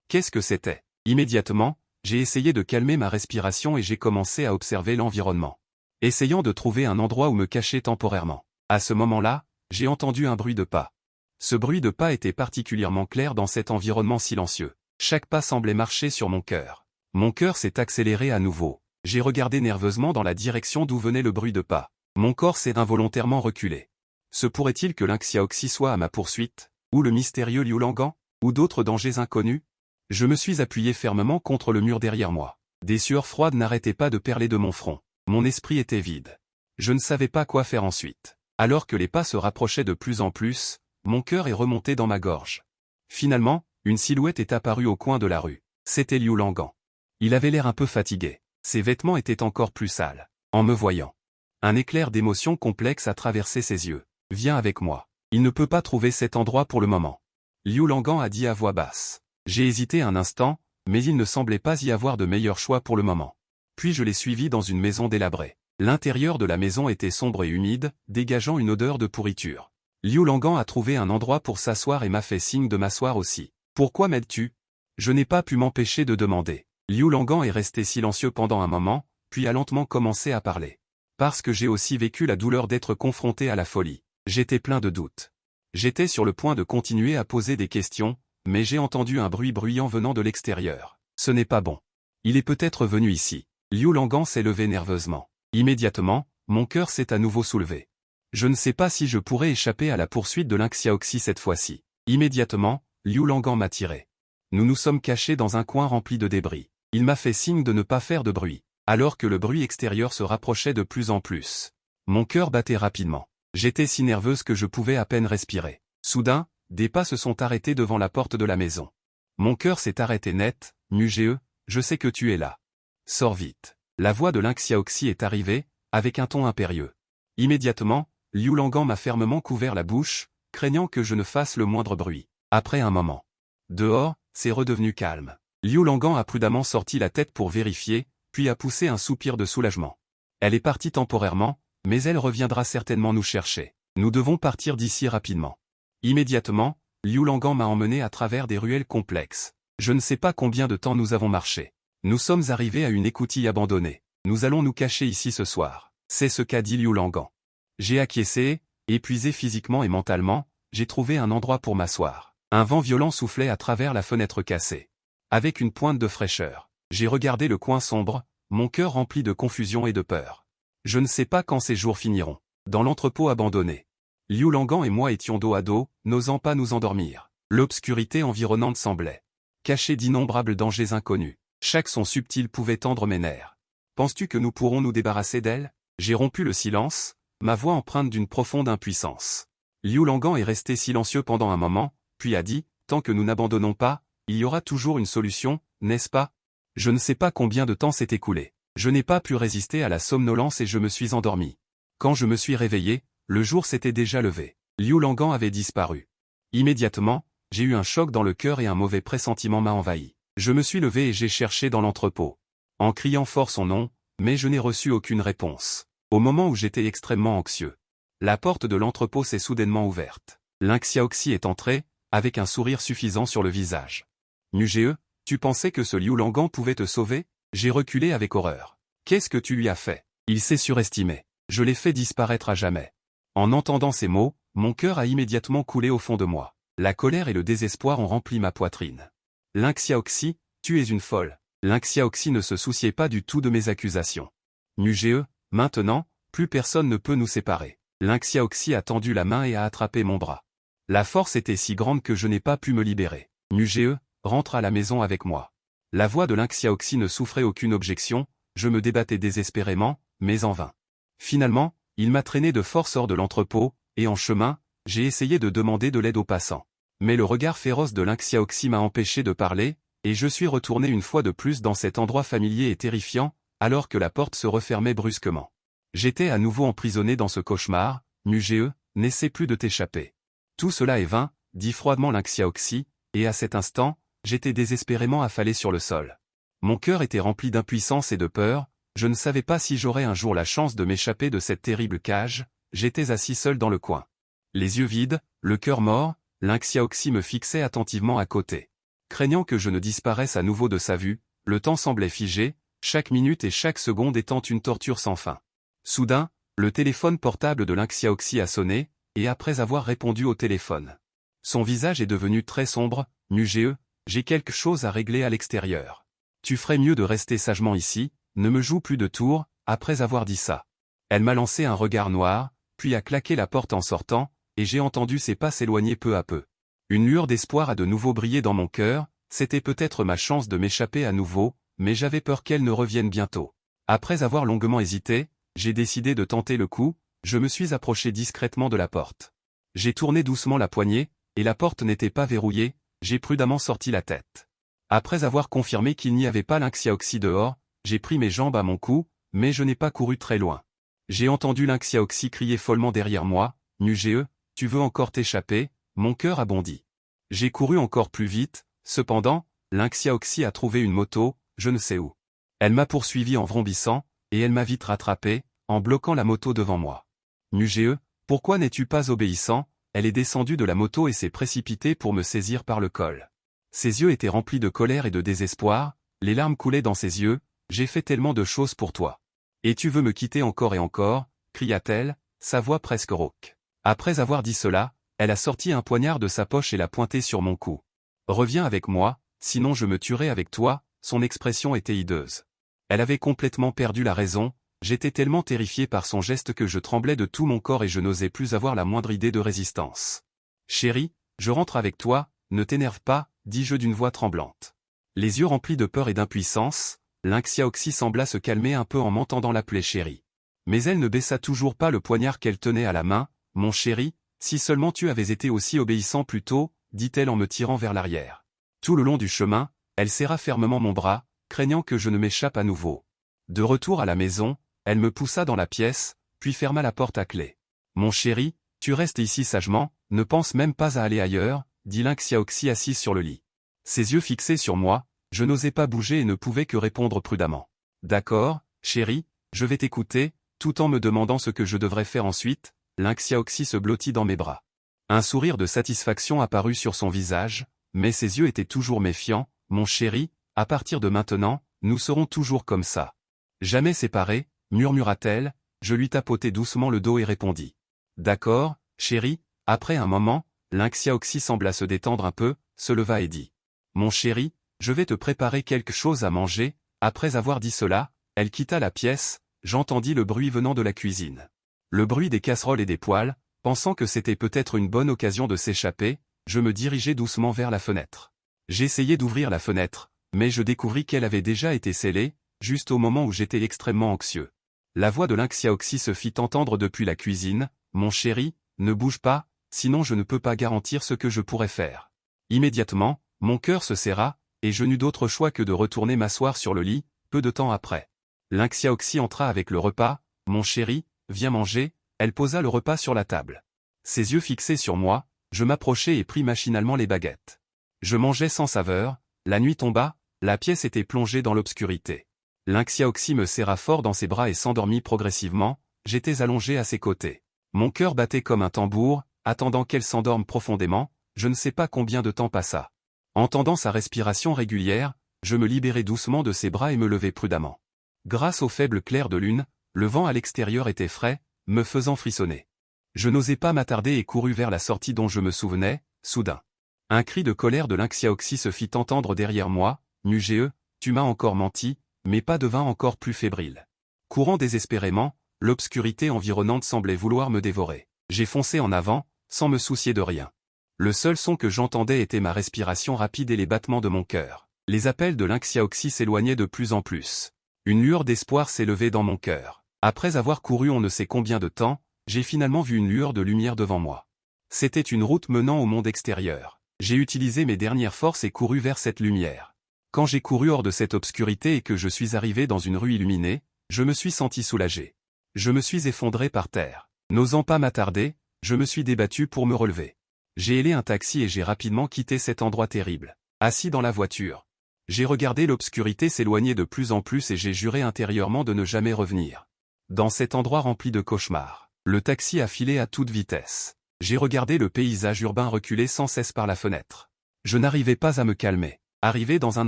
Qu'est-ce que c'était? Immédiatement, j'ai essayé de calmer ma respiration et j'ai commencé à observer l'environnement. Essayant de trouver un endroit où me cacher temporairement. À ce moment-là, j'ai entendu un bruit de pas. Ce bruit de pas était particulièrement clair dans cet environnement silencieux. Chaque pas semblait marcher sur mon cœur. Mon cœur s'est accéléré à nouveau. J'ai regardé nerveusement dans la direction d'où venait le bruit de pas. Mon corps s'est involontairement reculé. Se pourrait-il que Lynx soit à ma poursuite? Ou le mystérieux Liu Langan? Ou d'autres dangers inconnus? Je me suis appuyé fermement contre le mur derrière moi. Des sueurs froides n'arrêtaient pas de perler de mon front. Mon esprit était vide. Je ne savais pas quoi faire ensuite. Alors que les pas se rapprochaient de plus en plus, mon cœur est remonté dans ma gorge. Finalement, une silhouette est apparue au coin de la rue. C'était Liu Langan. Il avait l'air un peu fatigué. Ses vêtements étaient encore plus sales. En me voyant, un éclair d'émotion complexe a traversé ses yeux. « Viens avec moi. Il ne peut pas trouver cet endroit pour le moment. » Liu Langan a dit à voix basse. J'ai hésité un instant, mais il ne semblait pas y avoir de meilleur choix pour le moment. Puis je l'ai suivi dans une maison délabrée. L'intérieur de la maison était sombre et humide, dégageant une odeur de pourriture. Liu Langan a trouvé un endroit pour s'asseoir et m'a fait signe de m'asseoir aussi. « Pourquoi m'aides-tu » Je n'ai pas pu m'empêcher de demander. Liu Langan est resté silencieux pendant un moment, puis a lentement commencé à parler. Parce que j'ai aussi vécu la douleur d'être confronté à la folie. J'étais plein de doutes. J'étais sur le point de continuer à poser des questions, mais j'ai entendu un bruit bruyant venant de l'extérieur. Ce n'est pas bon. Il est peut-être venu ici. Liu Langan s'est levé nerveusement. Immédiatement, mon cœur s'est à nouveau soulevé. Je ne sais pas si je pourrais échapper à la poursuite de Lynx cette fois-ci. Immédiatement, Liu Langan m'a tiré. Nous nous sommes cachés dans un coin rempli de débris. Il m'a fait signe de ne pas faire de bruit, alors que le bruit extérieur se rapprochait de plus en plus. Mon cœur battait rapidement. J'étais si nerveuse que je pouvais à peine respirer. Soudain, des pas se sont arrêtés devant la porte de la maison. Mon cœur s'est arrêté net. « Muge, je sais que tu es là. Sors vite. » La voix de Lynx est arrivée, avec un ton impérieux. Immédiatement, Liu Langan m'a fermement couvert la bouche, craignant que je ne fasse le moindre bruit. Après un moment. Dehors, c'est redevenu calme. Liu Langan a prudemment sorti la tête pour vérifier, puis a poussé un soupir de soulagement. Elle est partie temporairement, mais elle reviendra certainement nous chercher. Nous devons partir d'ici rapidement. Immédiatement, Liu Langan m'a emmené à travers des ruelles complexes. Je ne sais pas combien de temps nous avons marché. Nous sommes arrivés à une écoutille abandonnée. Nous allons nous cacher ici ce soir. C'est ce qu'a dit Liu Langan. J'ai acquiescé, épuisé physiquement et mentalement, j'ai trouvé un endroit pour m'asseoir. Un vent violent soufflait à travers la fenêtre cassée. Avec une pointe de fraîcheur, j'ai regardé le coin sombre, mon cœur rempli de confusion et de peur. Je ne sais pas quand ces jours finiront. Dans l'entrepôt abandonné, Liu Langan et moi étions dos à dos, n'osant pas nous endormir. L'obscurité environnante semblait cachée d'innombrables dangers inconnus. Chaque son subtil pouvait tendre mes nerfs. Penses-tu que nous pourrons nous débarrasser d'elle? J'ai rompu le silence, ma voix empreinte d'une profonde impuissance. Liu Langan est resté silencieux pendant un moment, puis a dit, « Tant que nous n'abandonnons pas, il y aura toujours une solution, n'est-ce pas ?» Je ne sais pas combien de temps s'est écoulé. Je n'ai pas pu résister à la somnolence et je me suis endormi. Quand je me suis réveillé, le jour s'était déjà levé. Liu Langan avait disparu. Immédiatement, j'ai eu un choc dans le cœur et un mauvais pressentiment m'a envahi. Je me suis levé et j'ai cherché dans l'entrepôt, en criant fort son nom, mais je n'ai reçu aucune réponse. Au moment où j'étais extrêmement anxieux, la porte de l'entrepôt s'est soudainement ouverte. Lynx est entré, avec un sourire suffisant sur le visage. « Muge, tu pensais que ce Liu Langan pouvait te sauver ?» J'ai reculé avec horreur. « Qu'est-ce que tu lui as fait ?» Il s'est surestimé. Je l'ai fait disparaître à jamais. En entendant ces mots, mon cœur a immédiatement coulé au fond de moi. La colère et le désespoir ont rempli ma poitrine. Ling Xiaoxi, tu es une folle. Ling Xiaoxi ne se souciait pas du tout de mes accusations. Nugé, maintenant, plus personne ne peut nous séparer. Ling Xiaoxi a tendu la main et a attrapé mon bras. La force était si grande que je n'ai pas pu me libérer. Nugé, rentre à la maison avec moi. La voix de Ling Xiaoxi ne souffrait aucune objection, je me débattais désespérément, mais en vain. Finalement, il m'a traîné de force hors de l'entrepôt, et en chemin, j'ai essayé de demander de l'aide aux passants. Mais le regard féroce de Ling Xiaoxi m'a empêché de parler, et je suis retourné une fois de plus dans cet endroit familier et terrifiant, alors que la porte se refermait brusquement. J'étais à nouveau emprisonné dans ce cauchemar. Nugé, n'essaie plus de t'échapper. Tout cela est vain, dit froidement Ling Xiaoxi, et à cet instant, j'étais désespérément affalé sur le sol. Mon cœur était rempli d'impuissance et de peur, je ne savais pas si j'aurais un jour la chance de m'échapper de cette terrible cage, j'étais assis seul dans le coin. Les yeux vides, le cœur mort, Ling Xiaoxi me fixait attentivement à côté. Craignant que je ne disparaisse à nouveau de sa vue, le temps semblait figé, chaque minute et chaque seconde étant une torture sans fin. Soudain, le téléphone portable de Ling Xiaoxi a sonné, et après avoir répondu au téléphone. Son visage est devenu très sombre. Nugé, j'ai quelque chose à régler à l'extérieur. Tu ferais mieux de rester sagement ici, ne me joue plus de tours. Après avoir dit ça. Elle m'a lancé un regard noir, puis a claqué la porte en sortant, et j'ai entendu ses pas s'éloigner peu à peu. Une lueur d'espoir a de nouveau brillé dans mon cœur, c'était peut-être ma chance de m'échapper à nouveau, mais j'avais peur qu'elle ne revienne bientôt. Après avoir longuement hésité, j'ai décidé de tenter le coup, je me suis approché discrètement de la porte. J'ai tourné doucement la poignée, et la porte n'était pas verrouillée, j'ai prudemment sorti la tête. Après avoir confirmé qu'il n'y avait pas Ling Xiaoxi dehors, j'ai pris mes jambes à mon cou, mais je n'ai pas couru très loin. J'ai entendu Ling Xiaoxi crier follement derrière moi, « Nugé, tu veux encore t'échapper ?» Mon cœur a bondi. J'ai couru encore plus vite, cependant, Ling Xiaoxi a trouvé une moto, je ne sais où. Elle m'a poursuivi en vrombissant, et elle m'a vite rattrapé, en bloquant la moto devant moi. Nugé, pourquoi n'es-tu pas obéissant? Elle est descendue de la moto et s'est précipitée pour me saisir par le col. Ses yeux étaient remplis de colère et de désespoir, les larmes coulaient dans ses yeux, j'ai fait tellement de choses pour toi. Et tu veux me quitter encore et encore, cria-t-elle, sa voix presque rauque. Après avoir dit cela, elle a sorti un poignard de sa poche et l'a pointé sur mon cou. Reviens avec moi, sinon je me tuerai avec toi, son expression était hideuse. Elle avait complètement perdu la raison, j'étais tellement terrifié par son geste que je tremblais de tout mon corps et je n'osais plus avoir la moindre idée de résistance. Chérie, je rentre avec toi, ne t'énerve pas, dis-je d'une voix tremblante. Les yeux remplis de peur et d'impuissance, Ling Xiaoxi sembla se calmer un peu en m'entendant l'appeler chérie. Mais elle ne baissa toujours pas le poignard qu'elle tenait à la main. Mon chéri, si seulement tu avais été aussi obéissant plus tôt, dit-elle en me tirant vers l'arrière. Tout le long du chemin, elle serra fermement mon bras, craignant que je ne m'échappe à nouveau. De retour à la maison, elle me poussa dans la pièce, puis ferma la porte à clé. Mon chéri, tu restes ici sagement, ne pense même pas à aller ailleurs, dit Ling Xiaoxi assise sur le lit. Ses yeux fixés sur moi, je n'osais pas bouger et ne pouvais que répondre prudemment. D'accord, chéri, je vais t'écouter, tout en me demandant ce que je devrais faire ensuite. Ling Xiaoxi se blottit dans mes bras. Un sourire de satisfaction apparut sur son visage, mais ses yeux étaient toujours méfiants. Mon chéri, à partir de maintenant, nous serons toujours comme ça. Jamais séparés, murmura-t-elle, je lui tapotai doucement le dos et répondis. D'accord, chéri. Après un moment, Ling Xiaoxi sembla se détendre un peu, se leva et dit. Mon chéri, je vais te préparer quelque chose à manger. Après avoir dit cela, elle quitta la pièce, j'entendis le bruit venant de la cuisine. Le bruit des casseroles et des poêles, pensant que c'était peut-être une bonne occasion de s'échapper, je me dirigeai doucement vers la fenêtre. J'essayai d'ouvrir la fenêtre, mais je découvris qu'elle avait déjà été scellée, juste au moment où j'étais extrêmement anxieux. La voix de Ling Xiaoxi se fit entendre depuis la cuisine, « Mon chéri, ne bouge pas, sinon je ne peux pas garantir ce que je pourrais faire. » Immédiatement, mon cœur se serra, et je n'eus d'autre choix que de retourner m'asseoir sur le lit. Peu de temps après, Ling Xiaoxi entra avec le repas, « Mon chéri, viens manger », elle posa le repas sur la table. Ses yeux fixés sur moi, je m'approchai et pris machinalement les baguettes. Je mangeais sans saveur, la nuit tomba, la pièce était plongée dans l'obscurité. Ling Xiaoxi me serra fort dans ses bras et s'endormit progressivement, j'étais allongé à ses côtés. Mon cœur battait comme un tambour, attendant qu'elle s'endorme profondément, je ne sais pas combien de temps passa. Entendant sa respiration régulière, je me libérai doucement de ses bras et me levai prudemment. Grâce au faible clair de lune, le vent à l'extérieur était frais, me faisant frissonner. Je n'osais pas m'attarder et courus vers la sortie dont je me souvenais, soudain. Un cri de colère de Lynx Xiaoxi se fit entendre derrière moi, « Muge, tu m'as encore menti », mes pas devinrent encore plus fébriles. Courant désespérément, l'obscurité environnante semblait vouloir me dévorer. J'ai foncé en avant, sans me soucier de rien. Le seul son que j'entendais était ma respiration rapide et les battements de mon cœur. Les appels de Lynx Xiaoxi s'éloignaient de plus en plus. Une lueur d'espoir s'élevait dans mon cœur. Après avoir couru on ne sait combien de temps, j'ai finalement vu une lueur de lumière devant moi. C'était une route menant au monde extérieur. J'ai utilisé mes dernières forces et couru vers cette lumière. Quand j'ai couru hors de cette obscurité et que je suis arrivé dans une rue illuminée, je me suis senti soulagé. Je me suis effondré par terre. N'osant pas m'attarder, je me suis débattu pour me relever. J'ai hélé un taxi et j'ai rapidement quitté cet endroit terrible. Assis dans la voiture, j'ai regardé l'obscurité s'éloigner de plus en plus et j'ai juré intérieurement de ne jamais revenir. Dans cet endroit rempli de cauchemars, le taxi a filé à toute vitesse. J'ai regardé le paysage urbain reculer sans cesse par la fenêtre. Je n'arrivais pas à me calmer. Arrivé dans un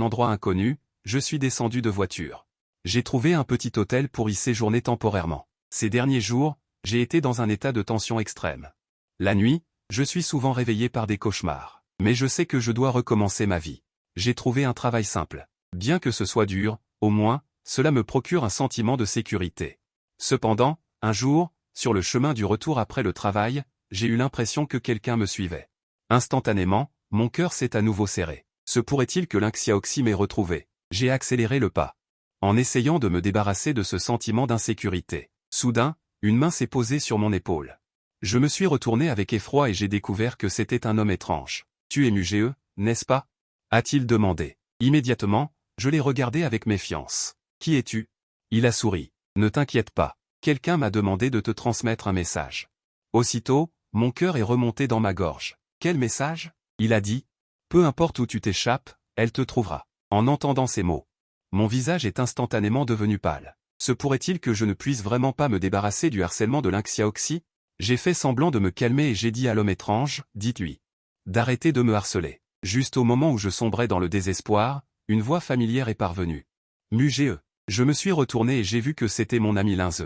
endroit inconnu, je suis descendu de voiture. J'ai trouvé un petit hôtel pour y séjourner temporairement. Ces derniers jours, j'ai été dans un état de tension extrême. La nuit, je suis souvent réveillé par des cauchemars. Mais je sais que je dois recommencer ma vie. J'ai trouvé un travail simple. Bien que ce soit dur, au moins, cela me procure un sentiment de sécurité. Cependant, un jour, sur le chemin du retour après le travail, j'ai eu l'impression que quelqu'un me suivait. Instantanément, mon cœur s'est à nouveau serré. Se pourrait-il que Lynx Xiaoxi m'ait retrouvé? J'ai accéléré le pas. En essayant de me débarrasser de ce sentiment d'insécurité. Soudain, une main s'est posée sur mon épaule. Je me suis retourné avec effroi et j'ai découvert que c'était un homme étrange. « Tu es Muge, n'est-ce pas » a-t-il demandé. Immédiatement, je l'ai regardé avec méfiance. « Qui es-tu » Il a souri. « Ne t'inquiète pas. Quelqu'un m'a demandé de te transmettre un message. » Aussitôt, mon cœur est remonté dans ma gorge. « Quel message » Il a dit. « Peu importe où tu t'échappes, elle te trouvera. » En entendant ces mots, mon visage est instantanément devenu pâle. Se pourrait-il que je ne puisse vraiment pas me débarrasser du harcèlement de Lynx Xiaoxi? J'ai fait semblant de me calmer et j'ai dit à l'homme étrange, « Dites-lui d'arrêter de me harceler. » Juste au moment où je sombrais dans le désespoir, une voix familière est parvenue. « Muge » Je me suis retourné et j'ai vu que c'était mon ami Lynx.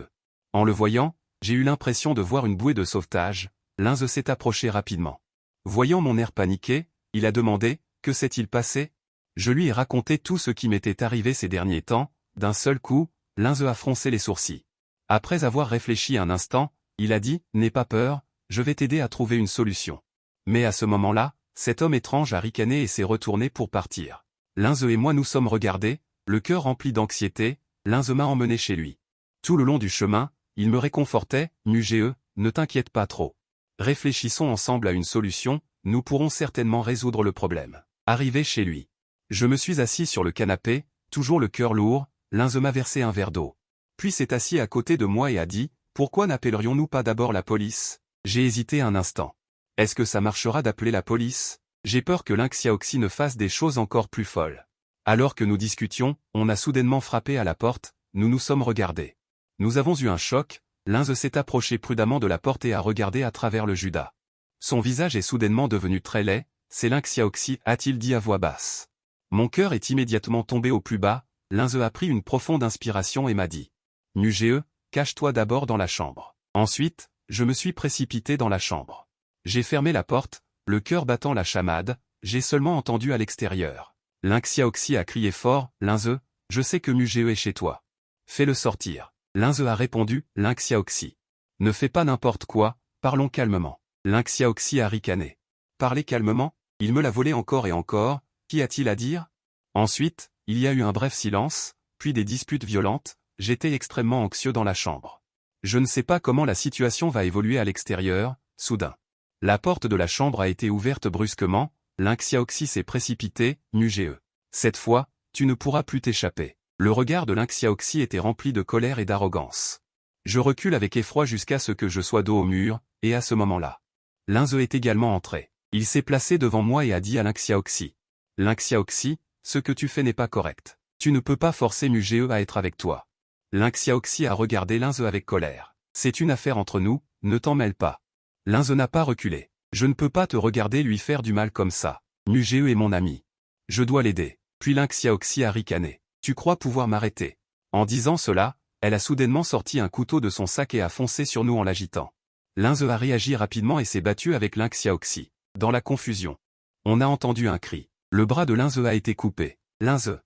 En le voyant, j'ai eu l'impression de voir une bouée de sauvetage. Lynx s'est approché rapidement. Voyant mon air paniqué, il a demandé, « Que s'est-il passé ?» Je lui ai raconté tout ce qui m'était arrivé ces derniers temps. D'un seul coup, Lynx a froncé les sourcils. Après avoir réfléchi un instant, il a dit, « N'aie pas peur, je vais t'aider à trouver une solution. » Mais à ce moment-là, cet homme étrange a ricané et s'est retourné pour partir. Lynx et moi nous sommes regardés, le cœur rempli d'anxiété. Lynx m'a emmené chez lui. Tout le long du chemin, il me réconfortait, « Muge, ne t'inquiète pas trop. Réfléchissons ensemble à une solution, nous pourrons certainement résoudre le problème. » Arrivé chez lui, je me suis assis sur le canapé, toujours le cœur lourd. Lynx m'a versé un verre d'eau. Puis s'est assis à côté de moi et a dit, « Pourquoi n'appellerions-nous pas d'abord la police ?» J'ai hésité un instant. Est-ce que ça marchera d'appeler la police? J'ai peur que Lynx Xiaoxi ne fasse des choses encore plus folles. Alors que nous discutions, on a soudainement frappé à la porte, nous nous sommes regardés. Nous avons eu un choc, Lynx s'est approché prudemment de la porte et a regardé à travers le judas. Son visage est soudainement devenu très laid. « C'est Lynx Xiaoxi » a-t-il dit à voix basse. Mon cœur est immédiatement tombé au plus bas. Lynx a pris une profonde inspiration et m'a dit, « Muge, cache-toi d'abord dans la chambre. » Ensuite, je me suis précipité dans la chambre. J'ai fermé la porte, le cœur battant la chamade. J'ai seulement entendu à l'extérieur. Lynx Xiaoxi a crié fort, « Lynx, je sais que Muge est chez toi. Fais-le sortir. » Lynx a répondu, « Lynx Xiaoxi. Ne fais pas n'importe quoi, parlons calmement. » Lynx Xiaoxi a ricané. Parler calmement? Il me l'a volé encore et encore, qu'y a-t-il à dire? Ensuite, il y a eu un bref silence, puis des disputes violentes. J'étais extrêmement anxieux dans la chambre. Je ne sais pas comment la situation va évoluer à l'extérieur. Soudain, la porte de la chambre a été ouverte brusquement. Lynx Xiaoxi s'est précipité, « Muge. Cette fois, tu ne pourras plus t'échapper. » Le regard de Lynx Xiaoxi était rempli de colère et d'arrogance. Je recule avec effroi jusqu'à ce que je sois dos au mur, et à ce moment-là, Lynx est également entré. Il s'est placé devant moi et a dit à Lynx Xiaoxi, « Lynx Xiaoxi, ce que tu fais n'est pas correct. Tu ne peux pas forcer Muge à être avec toi. » Lynx Xiaoxi a regardé Lynx avec colère. « C'est une affaire entre nous, ne t'en mêle pas. » Lynx n'a pas reculé. « Je ne peux pas te regarder lui faire du mal comme ça. Muge est mon ami. Je dois l'aider. » Puis Lynx Xiaoxi a ricané. « Tu crois pouvoir m'arrêter ?» En disant cela, elle a soudainement sorti un couteau de son sac et a foncé sur nous en l'agitant. Linze a réagi rapidement et s'est battu avec Lin Xiaoxi. Dans la confusion, on a entendu un cri. Le bras de Linze a été coupé. Linze!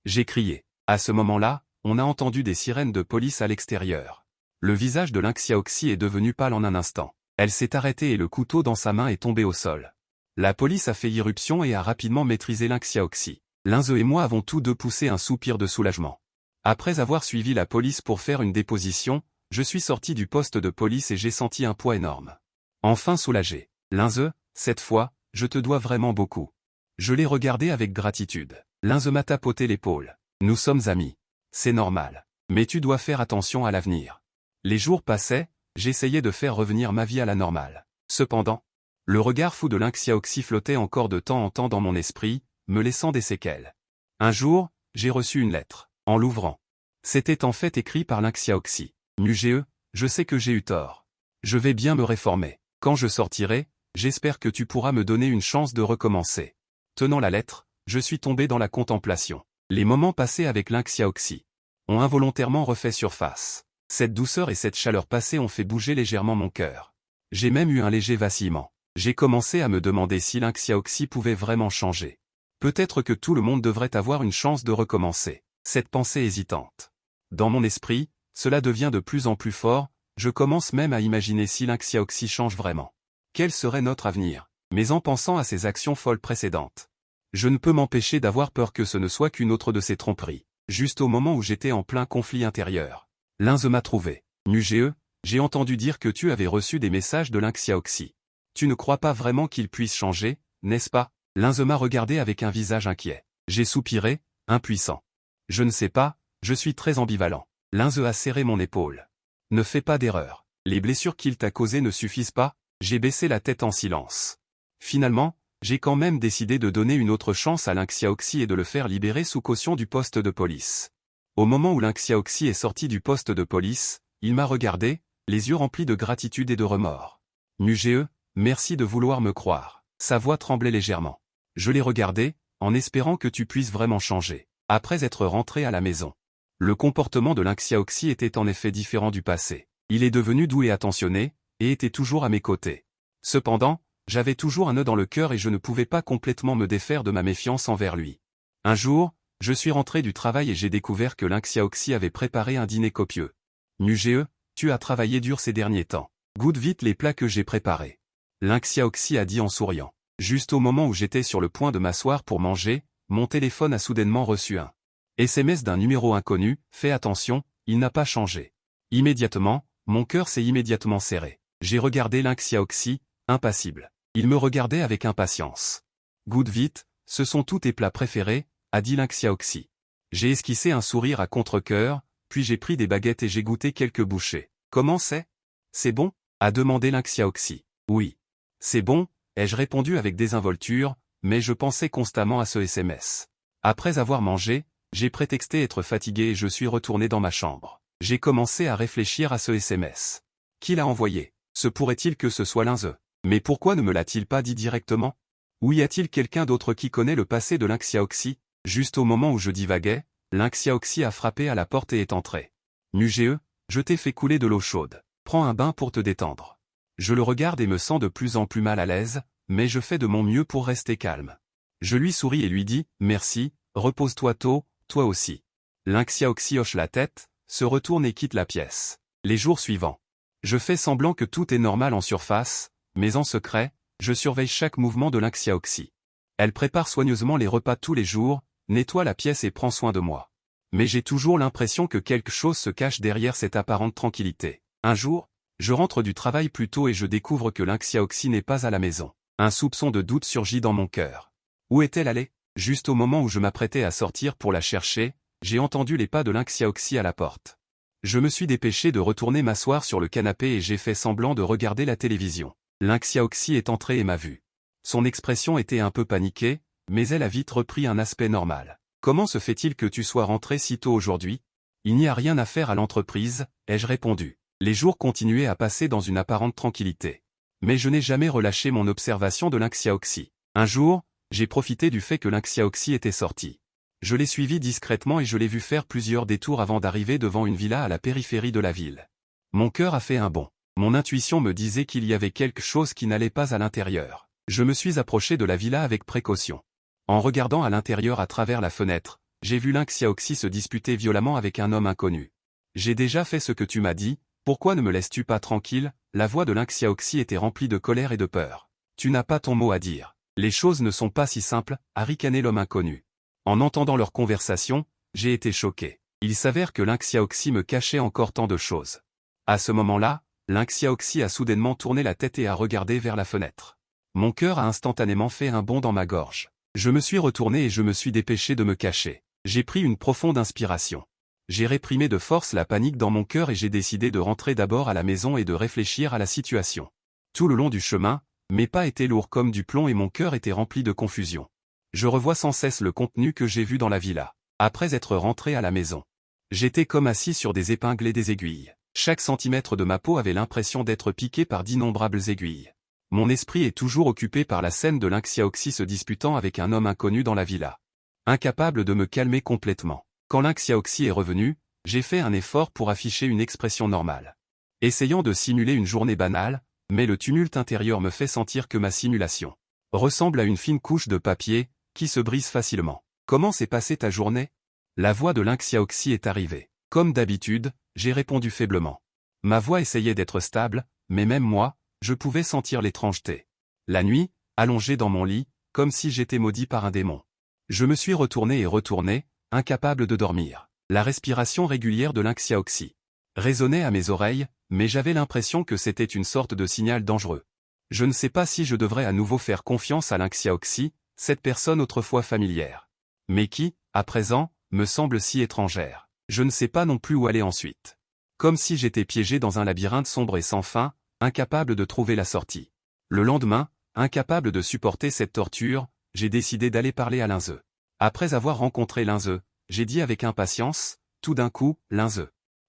J'ai crié. À ce moment-là, on a entendu des sirènes de police à l'extérieur. Le visage de Lin Xiaoxi est devenu pâle en un instant. Elle s'est arrêtée et le couteau dans sa main est tombé au sol. La police a fait irruption et a rapidement maîtrisé Lin Xiaoxi. Linze et moi avons tous deux poussé un soupir de soulagement. Après avoir suivi la police pour faire une déposition, je suis sorti du poste de police et j'ai senti un poids énorme. Enfin soulagé. Linze, cette fois, je te dois vraiment beaucoup. Je l'ai regardé avec gratitude. Linze m'a tapoté l'épaule. Nous sommes amis. C'est normal. Mais tu dois faire attention à l'avenir. Les jours passaient, j'essayais de faire revenir ma vie à la normale. Cependant, le regard fou de Lin Xiaoxi flottait encore de temps en temps dans mon esprit, me laissant des séquelles. Un jour, j'ai reçu une lettre. En l'ouvrant, c'était en fait écrit par Lin Xiaoxi. Muge, je sais que j'ai eu tort. Je vais bien me réformer. Quand je sortirai, j'espère que tu pourras me donner une chance de recommencer. Tenant la lettre, je suis tombé dans la contemplation. Les moments passés avec Lin Xiaoxi ont involontairement refait surface. Cette douceur et cette chaleur passée ont fait bouger légèrement mon cœur. J'ai même eu un léger vacillement. J'ai commencé à me demander si Lin Xiaoxi pouvait vraiment changer. Peut-être que tout le monde devrait avoir une chance de recommencer. Cette pensée hésitante. Dans mon esprit, cela devient de plus en plus fort, je commence même à imaginer si Lin Xiaoxi change vraiment. Quel serait notre avenir? Mais en pensant à ses actions folles précédentes, je ne peux m'empêcher d'avoir peur que ce ne soit qu'une autre de ces tromperies. Juste au moment où j'étais en plein conflit intérieur, Linze m'a trouvé. Muge, j'ai entendu dire que tu avais reçu des messages de Lin Xiaoxi. Tu ne crois pas vraiment qu'il puisse changer, n'est-ce pas? Linze m'a regardé avec un visage inquiet. J'ai soupiré, impuissant. Je ne sais pas, je suis très ambivalent. Linze a serré mon épaule. Ne fais pas d'erreur. Les blessures qu'il t'a causées ne suffisent pas, j'ai baissé la tête en silence. Finalement, j'ai quand même décidé de donner une autre chance à Lin Xiaoxi et de le faire libérer sous caution du poste de police. Au moment où Lin Xiaoxi est sorti du poste de police, il m'a regardé, les yeux remplis de gratitude et de remords. Muge, merci de vouloir me croire. Sa voix tremblait légèrement. Je l'ai regardé, en espérant que tu puisses vraiment changer. Après être rentré à la maison, le comportement de Lin Xiaoxi était en effet différent du passé. Il est devenu doux et attentionné, et était toujours à mes côtés. Cependant, j'avais toujours un nœud dans le cœur et je ne pouvais pas complètement me défaire de ma méfiance envers lui. Un jour, je suis rentré du travail et j'ai découvert que Lin Xiaoxi avait préparé un dîner copieux. Muge, tu as travaillé dur ces derniers temps. Goûte vite les plats que j'ai préparés. Lin Xiaoxi a dit en souriant. Juste au moment où j'étais sur le point de m'asseoir pour manger, mon téléphone a soudainement reçu un SMS d'un numéro inconnu. Fais attention, il n'a pas changé. Immédiatement, mon cœur s'est immédiatement serré. J'ai regardé Lin Xiaoxi, impassible. Il me regardait avec impatience. Goûte vite, ce sont tous tes plats préférés, a dit Lin Xiaoxi. J'ai esquissé un sourire à contre-cœur, puis j'ai pris des baguettes et j'ai goûté quelques bouchées. Comment c'est? C'est bon? A demandé Lin Xiaoxi. Oui. C'est bon, ai-je répondu avec désinvolture, mais je pensais constamment à ce SMS. Après avoir mangé, j'ai prétexté être fatigué et je suis retourné dans ma chambre. J'ai commencé à réfléchir à ce SMS. Qui l'a envoyé? Se pourrait-il que ce soit Linze? Mais pourquoi ne me l'a-t-il pas dit directement? Ou y a-t-il quelqu'un d'autre qui connaît le passé de Lin Xiaoxi? Juste au moment où je divaguais, Lin Xiaoxi a frappé à la porte et est entré. Muge, je t'ai fait couler de l'eau chaude. Prends un bain pour te détendre. Je le regarde et me sens de plus en plus mal à l'aise, mais je fais de mon mieux pour rester calme. Je lui souris et lui dis, merci, repose-toi tôt, toi aussi. Lin Xiaoxi hoche la tête, se retourne et quitte la pièce. Les jours suivants. Je fais semblant que tout est normal en surface, mais en secret, je surveille chaque mouvement de Lin Xiaoxi. Elle prépare soigneusement les repas tous les jours, nettoie la pièce et prend soin de moi. Mais j'ai toujours l'impression que quelque chose se cache derrière cette apparente tranquillité. Un jour, je rentre du travail plus tôt et je découvre que Lin Xiaoxi n'est pas à la maison. Un soupçon de doute surgit dans mon cœur. Où est-elle allée? Juste au moment où je m'apprêtais à sortir pour la chercher, j'ai entendu les pas de Lin Xiaoxi à la porte. Je me suis dépêché de retourner m'asseoir sur le canapé et j'ai fait semblant de regarder la télévision. Lin Xiaoxi est entrée et m'a vu. Son expression était un peu paniquée, mais elle a vite repris un aspect normal. Comment se fait-il que tu sois rentré si tôt aujourd'hui? Il n'y a rien à faire à l'entreprise, ai-je répondu. Les jours continuaient à passer dans une apparente tranquillité. Mais je n'ai jamais relâché mon observation de Lin Xiaoxi. Un jour, j'ai profité du fait que Lin Xiaoxi était sorti. Je l'ai suivi discrètement et je l'ai vu faire plusieurs détours avant d'arriver devant une villa à la périphérie de la ville. Mon cœur a fait un bond. Mon intuition me disait qu'il y avait quelque chose qui n'allait pas à l'intérieur. Je me suis approché de la villa avec précaution. En regardant à l'intérieur à travers la fenêtre, j'ai vu Lynx Xiaoxi se disputer violemment avec un homme inconnu. J'ai déjà fait ce que tu m'as dit, pourquoi ne me laisses-tu pas tranquille? La voix de Lynx Xiaoxi était remplie de colère et de peur. Tu n'as pas ton mot à dire. Les choses ne sont pas si simples, a ricané l'homme inconnu. En entendant leur conversation, j'ai été choqué. Il s'avère que Lynx Xiaoxi me cachait encore tant de choses. À ce moment-là, Lynx Xiaoxi a soudainement tourné la tête et a regardé vers la fenêtre. Mon cœur a instantanément fait un bond dans ma gorge. Je me suis retourné et je me suis dépêché de me cacher. J'ai pris une profonde inspiration. J'ai réprimé de force la panique dans mon cœur et j'ai décidé de rentrer d'abord à la maison et de réfléchir à la situation. Tout le long du chemin, mes pas étaient lourds comme du plomb et mon cœur était rempli de confusion. Je revois sans cesse le contenu que j'ai vu dans la villa. Après être rentré à la maison, j'étais comme assis sur des épingles et des aiguilles. Chaque centimètre de ma peau avait l'impression d'être piqué par d'innombrables aiguilles. Mon esprit est toujours occupé par la scène de Lynx Xiaoxi se disputant avec un homme inconnu dans la villa. Incapable de me calmer complètement. Quand Lynx Xiaoxi est revenu, j'ai fait un effort pour afficher une expression normale. Essayant de simuler une journée banale, mais le tumulte intérieur me fait sentir que ma simulation ressemble à une fine couche de papier, qui se brise facilement. Comment s'est passée ta journée? La voix de Lynx Xiaoxi est arrivée. Comme d'habitude, j'ai répondu faiblement. Ma voix essayait d'être stable, mais même moi, je pouvais sentir l'étrangeté. La nuit, allongé dans mon lit, comme si j'étais maudit par un démon. Je me suis retourné et retourné, incapable de dormir. La respiration régulière de Lynx Xiaoxi résonnait à mes oreilles, mais j'avais l'impression que c'était une sorte de signal dangereux. Je ne sais pas si je devrais à nouveau faire confiance à Lynx Xiaoxi, cette personne autrefois familière. Mais qui, à présent, me semble si étrangère. Je ne sais pas non plus où aller ensuite. Comme si j'étais piégé dans un labyrinthe sombre et sans fin, incapable de trouver la sortie. Le lendemain, incapable de supporter cette torture, j'ai décidé d'aller parler à Linze. Après avoir rencontré Linze, j'ai dit avec impatience, tout d'un coup, Linze.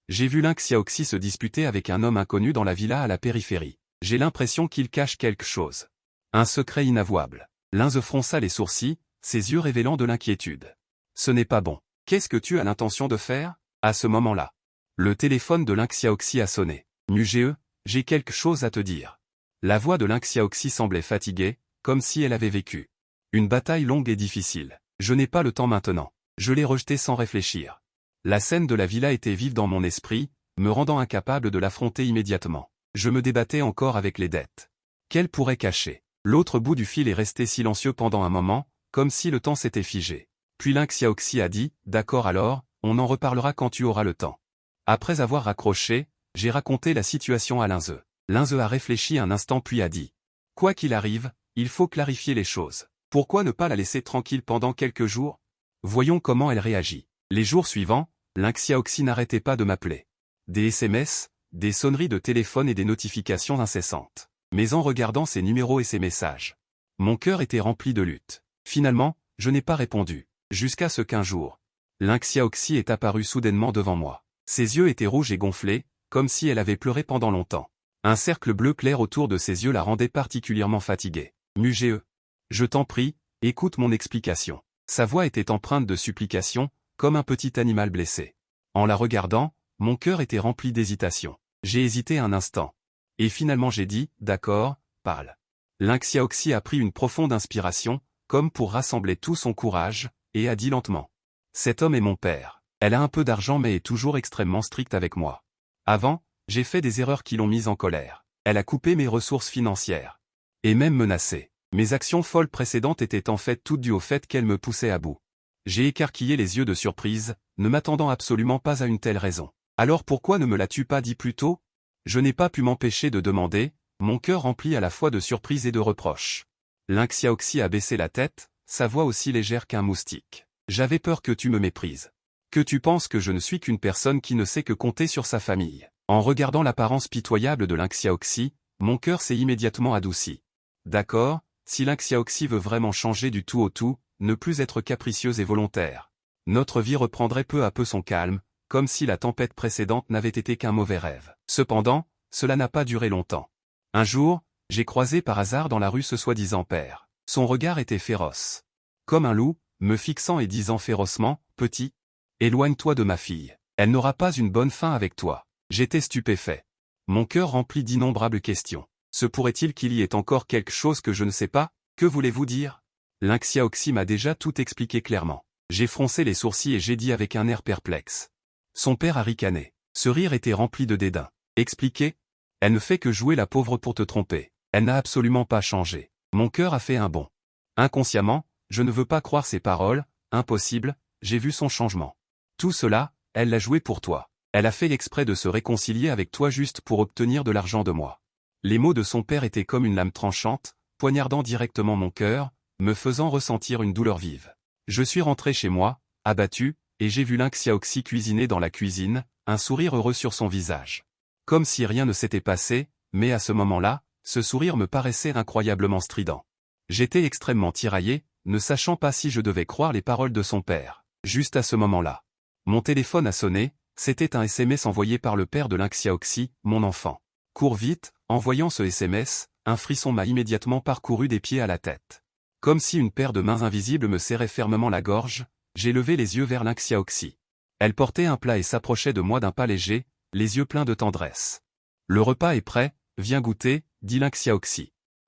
J'ai vu Lynx Xiaoxi se disputer avec un homme inconnu dans la villa à la périphérie. J'ai l'impression qu'il cache quelque chose. Un secret inavouable. Linze fronça les sourcils, ses yeux révélant de l'inquiétude. Ce n'est pas bon. Qu'est-ce que tu as l'intention de faire? À ce moment-là, le téléphone de Lynx Xiaoxi a sonné. Mugé, j'ai quelque chose à te dire. La voix de Lynx Xiaoxi semblait fatiguée, comme si elle avait vécu une bataille longue et difficile. Je n'ai pas le temps maintenant. Je l'ai rejeté sans réfléchir. La scène de la villa était vive dans mon esprit, me rendant incapable de l'affronter immédiatement. Je me débattais encore avec les dettes. Qu'elle pourrait cacher? L'autre bout du fil est resté silencieux pendant un moment, comme si le temps s'était figé. Puis Lynx Xiaoxi a dit, d'accord alors, on en reparlera quand tu auras le temps. Après avoir raccroché, j'ai raconté la situation à Linze. Linze a réfléchi un instant puis a dit. Quoi qu'il arrive, il faut clarifier les choses. Pourquoi ne pas la laisser tranquille pendant quelques jours? Voyons comment elle réagit. Les jours suivants, Lynx Xiaoxi n'arrêtait pas de m'appeler. Des SMS, des sonneries de téléphone et des notifications incessantes. Mais en regardant ses numéros et ses messages, mon cœur était rempli de lutte. Finalement, je n'ai pas répondu. Jusqu'à ce qu'un jour, Lynx Xiaoxi est apparue soudainement devant moi. Ses yeux étaient rouges et gonflés, comme si elle avait pleuré pendant longtemps. Un cercle bleu clair autour de ses yeux la rendait particulièrement fatiguée. Mugé. Je t'en prie, écoute mon explication. Sa voix était empreinte de supplication, comme un petit animal blessé. En la regardant, mon cœur était rempli d'hésitation. J'ai hésité un instant. Et finalement j'ai dit, d'accord, parle. Lynx Xiaoxi a pris une profonde inspiration, comme pour rassembler tout son courage, et a dit lentement. Cet homme est mon père. Elle a un peu d'argent mais est toujours extrêmement stricte avec moi. Avant, j'ai fait des erreurs qui l'ont mise en colère. Elle a coupé mes ressources financières. Et même menacé. Mes actions folles précédentes étaient en fait toutes dues au fait qu'elle me poussait à bout. J'ai écarquillé les yeux de surprise, ne m'attendant absolument pas à une telle raison. Alors pourquoi ne me l'as-tu pas dit plus tôt? Je n'ai pas pu m'empêcher de demander, mon cœur rempli à la fois de surprise et de reproche. Lynx Xiaoxi a baissé la tête, sa voix aussi légère qu'un moustique. J'avais peur que tu me méprises. Que tu penses que je ne suis qu'une personne qui ne sait que compter sur sa famille. En regardant l'apparence pitoyable de Lynx Xiaoxi, mon cœur s'est immédiatement adouci. D'accord, si Lynx Xiaoxi veut vraiment changer du tout au tout, ne plus être capricieuse et volontaire, notre vie reprendrait peu à peu son calme, comme si la tempête précédente n'avait été qu'un mauvais rêve. Cependant, cela n'a pas duré longtemps. Un jour, j'ai croisé par hasard dans la rue ce soi-disant père. Son regard était féroce. Comme un loup, me fixant et disant férocement, « Petit, éloigne-toi de ma fille. Elle n'aura pas une bonne fin avec toi. » J'étais stupéfait. Mon cœur rempli d'innombrables questions. Se pourrait-il qu'il y ait encore quelque chose que je ne sais pas? Que voulez-vous dire? Lynxia m'a déjà tout expliqué clairement. J'ai froncé les sourcils et j'ai dit avec un air perplexe. Son père a ricané. Ce rire était rempli de dédain. Expliquez? Elle ne fait que jouer la pauvre pour te tromper. Elle n'a absolument pas changé. Mon cœur a fait un bond. Inconsciemment, je ne veux pas croire ses paroles, impossible, j'ai vu son changement. Tout cela, elle l'a joué pour toi. Elle a fait exprès de se réconcilier avec toi juste pour obtenir de l'argent de moi. Les mots de son père étaient comme une lame tranchante, poignardant directement mon cœur, me faisant ressentir une douleur vive. Je suis rentré chez moi, abattu, et j'ai vu Lynxia cuisiner dans la cuisine, un sourire heureux sur son visage. Comme si rien ne s'était passé, mais à ce moment-là, ce sourire me paraissait incroyablement strident. J'étais extrêmement tiraillé, ne sachant pas si je devais croire les paroles de son père. Juste à ce moment-là, mon téléphone a sonné, c'était un SMS envoyé par le père de Lynxia, mon enfant. Cours vite, en voyant ce SMS, un frisson m'a immédiatement parcouru des pieds à la tête. Comme si une paire de mains invisibles me serrait fermement la gorge, j'ai levé les yeux vers Lynxia. Elle portait un plat et s'approchait de moi d'un pas léger, les yeux pleins de tendresse. Le repas est prêt, viens goûter, dit Lynxia.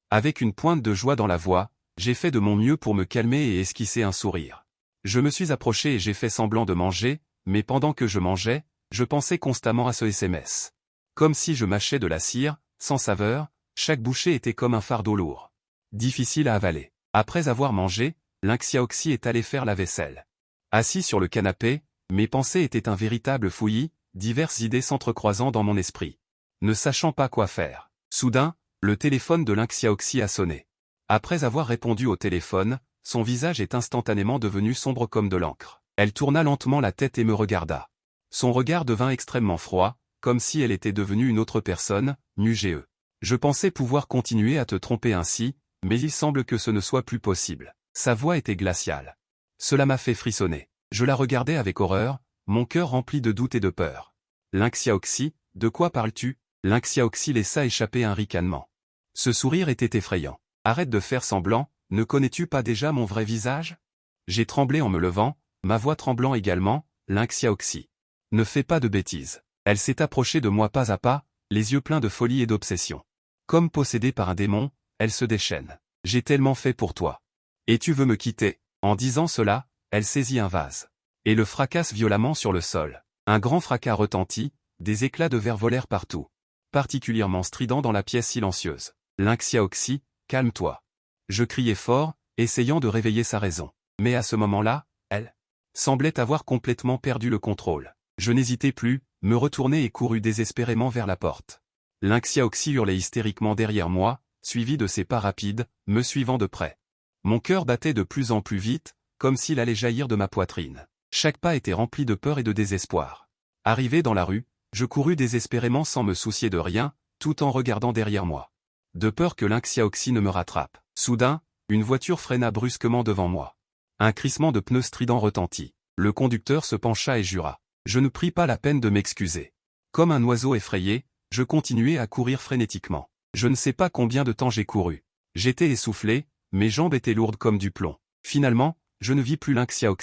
Avec une pointe de joie dans la voix, j'ai fait de mon mieux pour me calmer et esquisser un sourire. Je me suis approché et j'ai fait semblant de manger, mais pendant que je mangeais, je pensais constamment à ce SMS. Comme si je mâchais de la cire, sans saveur, chaque bouchée était comme un fardeau lourd. Difficile à avaler. Après avoir mangé, Lynxia est allé faire la vaisselle. Assis sur le canapé, mes pensées étaient un véritable fouillis, diverses idées s'entrecroisant dans mon esprit. Ne sachant pas quoi faire. Soudain, le téléphone de Lynxia a sonné. Après avoir répondu au téléphone, son visage est instantanément devenu sombre comme de l'encre. Elle tourna lentement la tête et me regarda. Son regard devint extrêmement froid, comme si elle était devenue une autre personne, muge. Je pensais pouvoir continuer à te tromper ainsi, mais il semble que ce ne soit plus possible. Sa voix était glaciale. Cela m'a fait frissonner. Je la regardais avec horreur, mon cœur rempli de doute et de peur. Lynxia, de quoi parles-tu? Lynxia laissa échapper un ricanement. Ce sourire était effrayant. Arrête de faire semblant, ne connais-tu pas déjà mon vrai visage? J'ai tremblé en me levant, ma voix tremblant également, Lynxia. Ne fais pas de bêtises. Elle s'est approchée de moi pas à pas, les yeux pleins de folie et d'obsession. Comme possédée par un démon, elle se déchaîne. J'ai tellement fait pour toi. Et tu veux me quitter? En disant cela, elle saisit un vase. Et le fracasse violemment sur le sol. Un grand fracas retentit, des éclats de verre volèrent partout. Particulièrement strident dans la pièce silencieuse. Lynxia, calme-toi. Je criai fort, essayant de réveiller sa raison. Mais à ce moment-là, elle semblait avoir complètement perdu le contrôle. Je n'hésitai plus, me retournai et courus désespérément vers la porte. Lynxia hurlait hystériquement derrière moi, suivi de ses pas rapides, me suivant de près. Mon cœur battait de plus en plus vite, comme s'il allait jaillir de ma poitrine. Chaque pas était rempli de peur et de désespoir. Arrivé dans la rue, je courus désespérément sans me soucier de rien, tout en regardant derrière moi. De peur que Lynxia ne me rattrape. Soudain, une voiture freina brusquement devant moi. Un crissement de pneus strident retentit. Le conducteur se pencha et jura. Je ne pris pas la peine de m'excuser. Comme un oiseau effrayé, je continuai à courir frénétiquement. Je ne sais pas combien de temps j'ai couru. J'étais essoufflé, mes jambes étaient lourdes comme du plomb. Finalement, je ne vis plus Lynxia.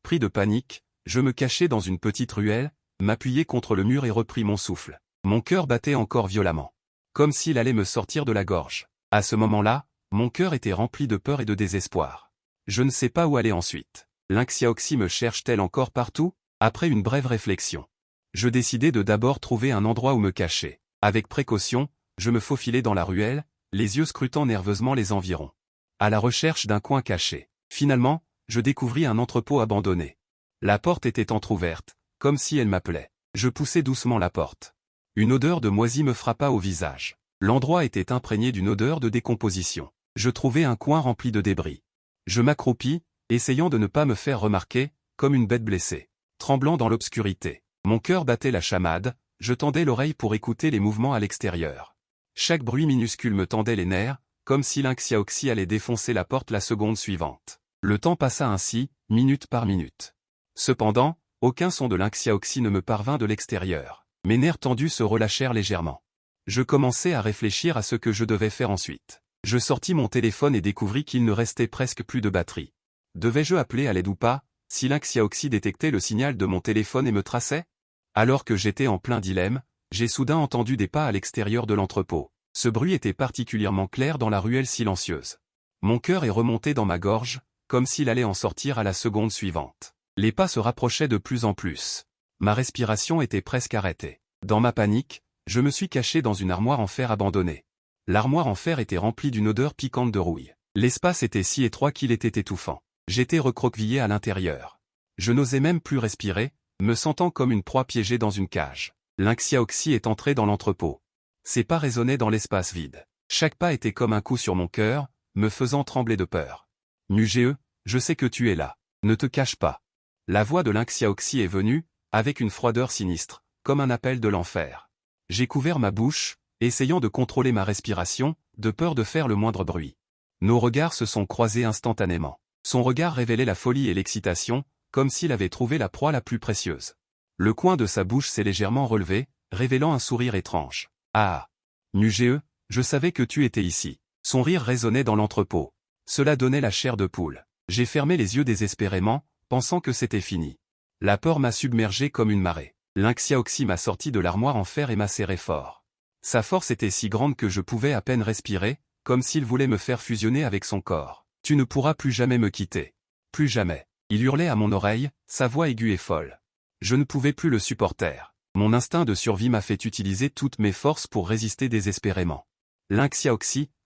Pris de panique, je me cachai dans une petite ruelle, m'appuyai contre le mur et repris mon souffle. Mon cœur battait encore violemment. Comme s'il allait me sortir de la gorge. À ce moment-là, mon cœur était rempli de peur et de désespoir. Je ne sais pas où aller ensuite. Lynxia me cherche-t-elle encore partout? Après une brève réflexion, je décidai de d'abord trouver un endroit où me cacher. Avec précaution, je me faufilai dans la ruelle, les yeux scrutant nerveusement les environs. À la recherche d'un coin caché. Finalement, je découvris un entrepôt abandonné. La porte était entr'ouverte, comme si elle m'appelait. Je poussai doucement la porte. Une odeur de moisi me frappa au visage. L'endroit était imprégné d'une odeur de décomposition. Je trouvai un coin rempli de débris. Je m'accroupis, essayant de ne pas me faire remarquer, comme une bête blessée. Tremblant dans l'obscurité, mon cœur battait la chamade, je tendais l'oreille pour écouter les mouvements à l'extérieur. Chaque bruit minuscule me tendait les nerfs, comme si Lynxia allait défoncer la porte la seconde suivante. Le temps passa ainsi, minute par minute. Cependant, aucun son de Lynxia ne me parvint de l'extérieur. Mes nerfs tendus se relâchèrent légèrement. Je commençai à réfléchir à ce que je devais faire ensuite. Je sortis mon téléphone et découvris qu'il ne restait presque plus de batterie. Devais-je appeler à l'aide ou pas, si Lynxia détectait le signal de mon téléphone et me traçait? Alors que j'étais en plein dilemme, J'ai soudain entendu des pas à l'extérieur de l'entrepôt. Ce bruit était particulièrement clair dans la ruelle silencieuse. Mon cœur est remonté dans ma gorge, comme s'il allait en sortir à la seconde suivante. Les pas se rapprochaient de plus en plus. Ma respiration était presque arrêtée. Dans ma panique, je me suis caché dans une armoire en fer abandonnée. L'armoire en fer était remplie d'une odeur piquante de rouille. L'espace était si étroit qu'il était étouffant. J'étais recroquevillé à l'intérieur. Je n'osais même plus respirer, me sentant comme une proie piégée dans une cage. Lynx est entré dans l'entrepôt. Ses pas résonnaient dans l'espace vide. Chaque pas était comme un coup sur mon cœur, me faisant trembler de peur. Nuge, je sais que tu es là. Ne te cache pas. La voix de Lynx est venue, avec une froideur sinistre, comme un appel de l'enfer. J'ai couvert ma bouche, essayant de contrôler ma respiration, de peur de faire le moindre bruit. Nos regards se sont croisés instantanément. Son regard révélait la folie et l'excitation, comme s'il avait trouvé la proie la plus précieuse. Le coin de sa bouche s'est légèrement relevé, révélant un sourire étrange. Ah! Nuge, je savais que tu étais ici. Son rire résonnait dans l'entrepôt. Cela donnait la chair de poule. J'ai fermé les yeux désespérément, pensant que c'était fini. La peur m'a submergé comme une marée. Lynx m'a sorti de l'armoire en fer et m'a serré fort. Sa force était si grande que je pouvais à peine respirer, comme s'il voulait me faire fusionner avec son corps. Tu ne pourras plus jamais me quitter. Plus jamais. Il hurlait à mon oreille, sa voix aiguë et folle. Je ne pouvais plus le supporter. Mon instinct de survie m'a fait utiliser toutes mes forces pour résister désespérément. Lynx,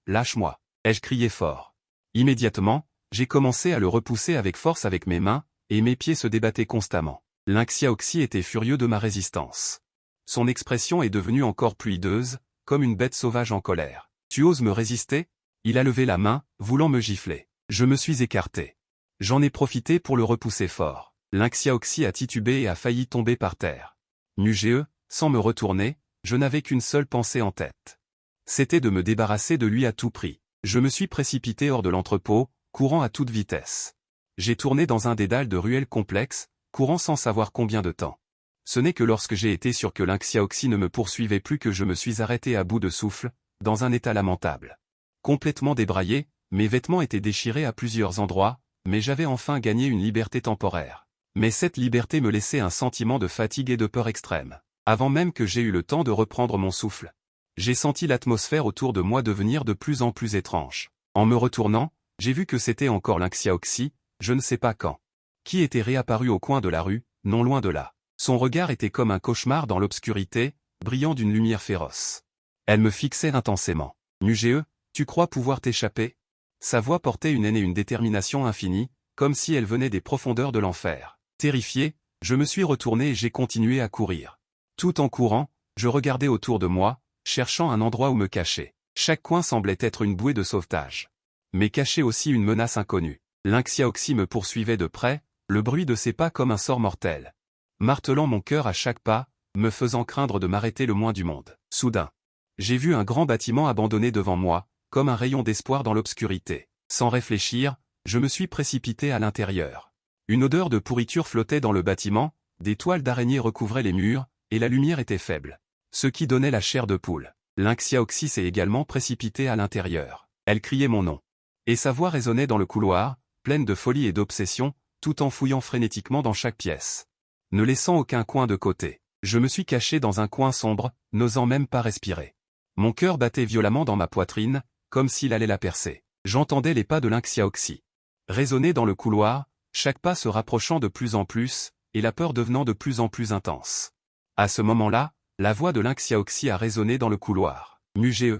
lâche-moi, ai-je crié fort. Immédiatement, j'ai commencé à le repousser avec force avec mes mains, et mes pieds se débattaient constamment. Lynx était furieux de ma résistance. Son expression est devenue encore plus hideuse, comme une bête sauvage en colère. Tu oses me résister? Il a levé la main, voulant me gifler. Je me suis écarté. J'en ai profité pour le repousser fort. Lynx a titubé et a failli tomber par terre. Nuge, sans me retourner, je n'avais qu'une seule pensée en tête. C'était de me débarrasser de lui à tout prix. Je me suis précipité hors de l'entrepôt, courant à toute vitesse. J'ai tourné dans un dédale de ruelles complexes, courant sans savoir combien de temps. Ce n'est que lorsque j'ai été sûr que Lynx ne me poursuivait plus que je me suis arrêté à bout de souffle, dans un état lamentable. Complètement débraillé, mes vêtements étaient déchirés à plusieurs endroits, mais j'avais enfin gagné une liberté temporaire. Mais cette liberté me laissait un sentiment de fatigue et de peur extrême. Avant même que j'aie eu le temps de reprendre mon souffle. J'ai senti l'atmosphère autour de moi devenir de plus en plus étrange. En me retournant, j'ai vu que c'était encore Lynx, je ne sais pas quand. Qui était réapparu au coin de la rue, non loin de là. Son regard était comme un cauchemar dans l'obscurité, brillant d'une lumière féroce. Elle me fixait intensément. Nuge, tu crois pouvoir t'échapper? Sa voix portait une haine et une détermination infinie, comme si elle venait des profondeurs de l'enfer. Terrifié, je me suis retourné et j'ai continué à courir. Tout en courant, je regardais autour de moi, cherchant un endroit où me cacher. Chaque coin semblait être une bouée de sauvetage. Mais cachait aussi une menace inconnue. Lynx me poursuivait de près, le bruit de ses pas comme un sort mortel. Martelant mon cœur à chaque pas, me faisant craindre de m'arrêter le moins du monde. Soudain, j'ai vu un grand bâtiment abandonné devant moi, comme un rayon d'espoir dans l'obscurité. Sans réfléchir, je me suis précipité à l'intérieur. Une odeur de pourriture flottait dans le bâtiment, des toiles d'araignée recouvraient les murs, et la lumière était faible. Ce qui donnait la chair de poule. Lynx s'est également précipitée à l'intérieur. Elle criait mon nom. Et sa voix résonnait dans le couloir, pleine de folie et d'obsession, tout en fouillant frénétiquement dans chaque pièce. Ne laissant aucun coin de côté. Je me suis caché dans un coin sombre, n'osant même pas respirer. Mon cœur battait violemment dans ma poitrine, comme s'il allait la percer. J'entendais les pas de Lynx résonner dans le couloir, chaque pas se rapprochant de plus en plus, et la peur devenant de plus en plus intense. À ce moment-là, la voix de Lynx a résonné dans le couloir. Nuge,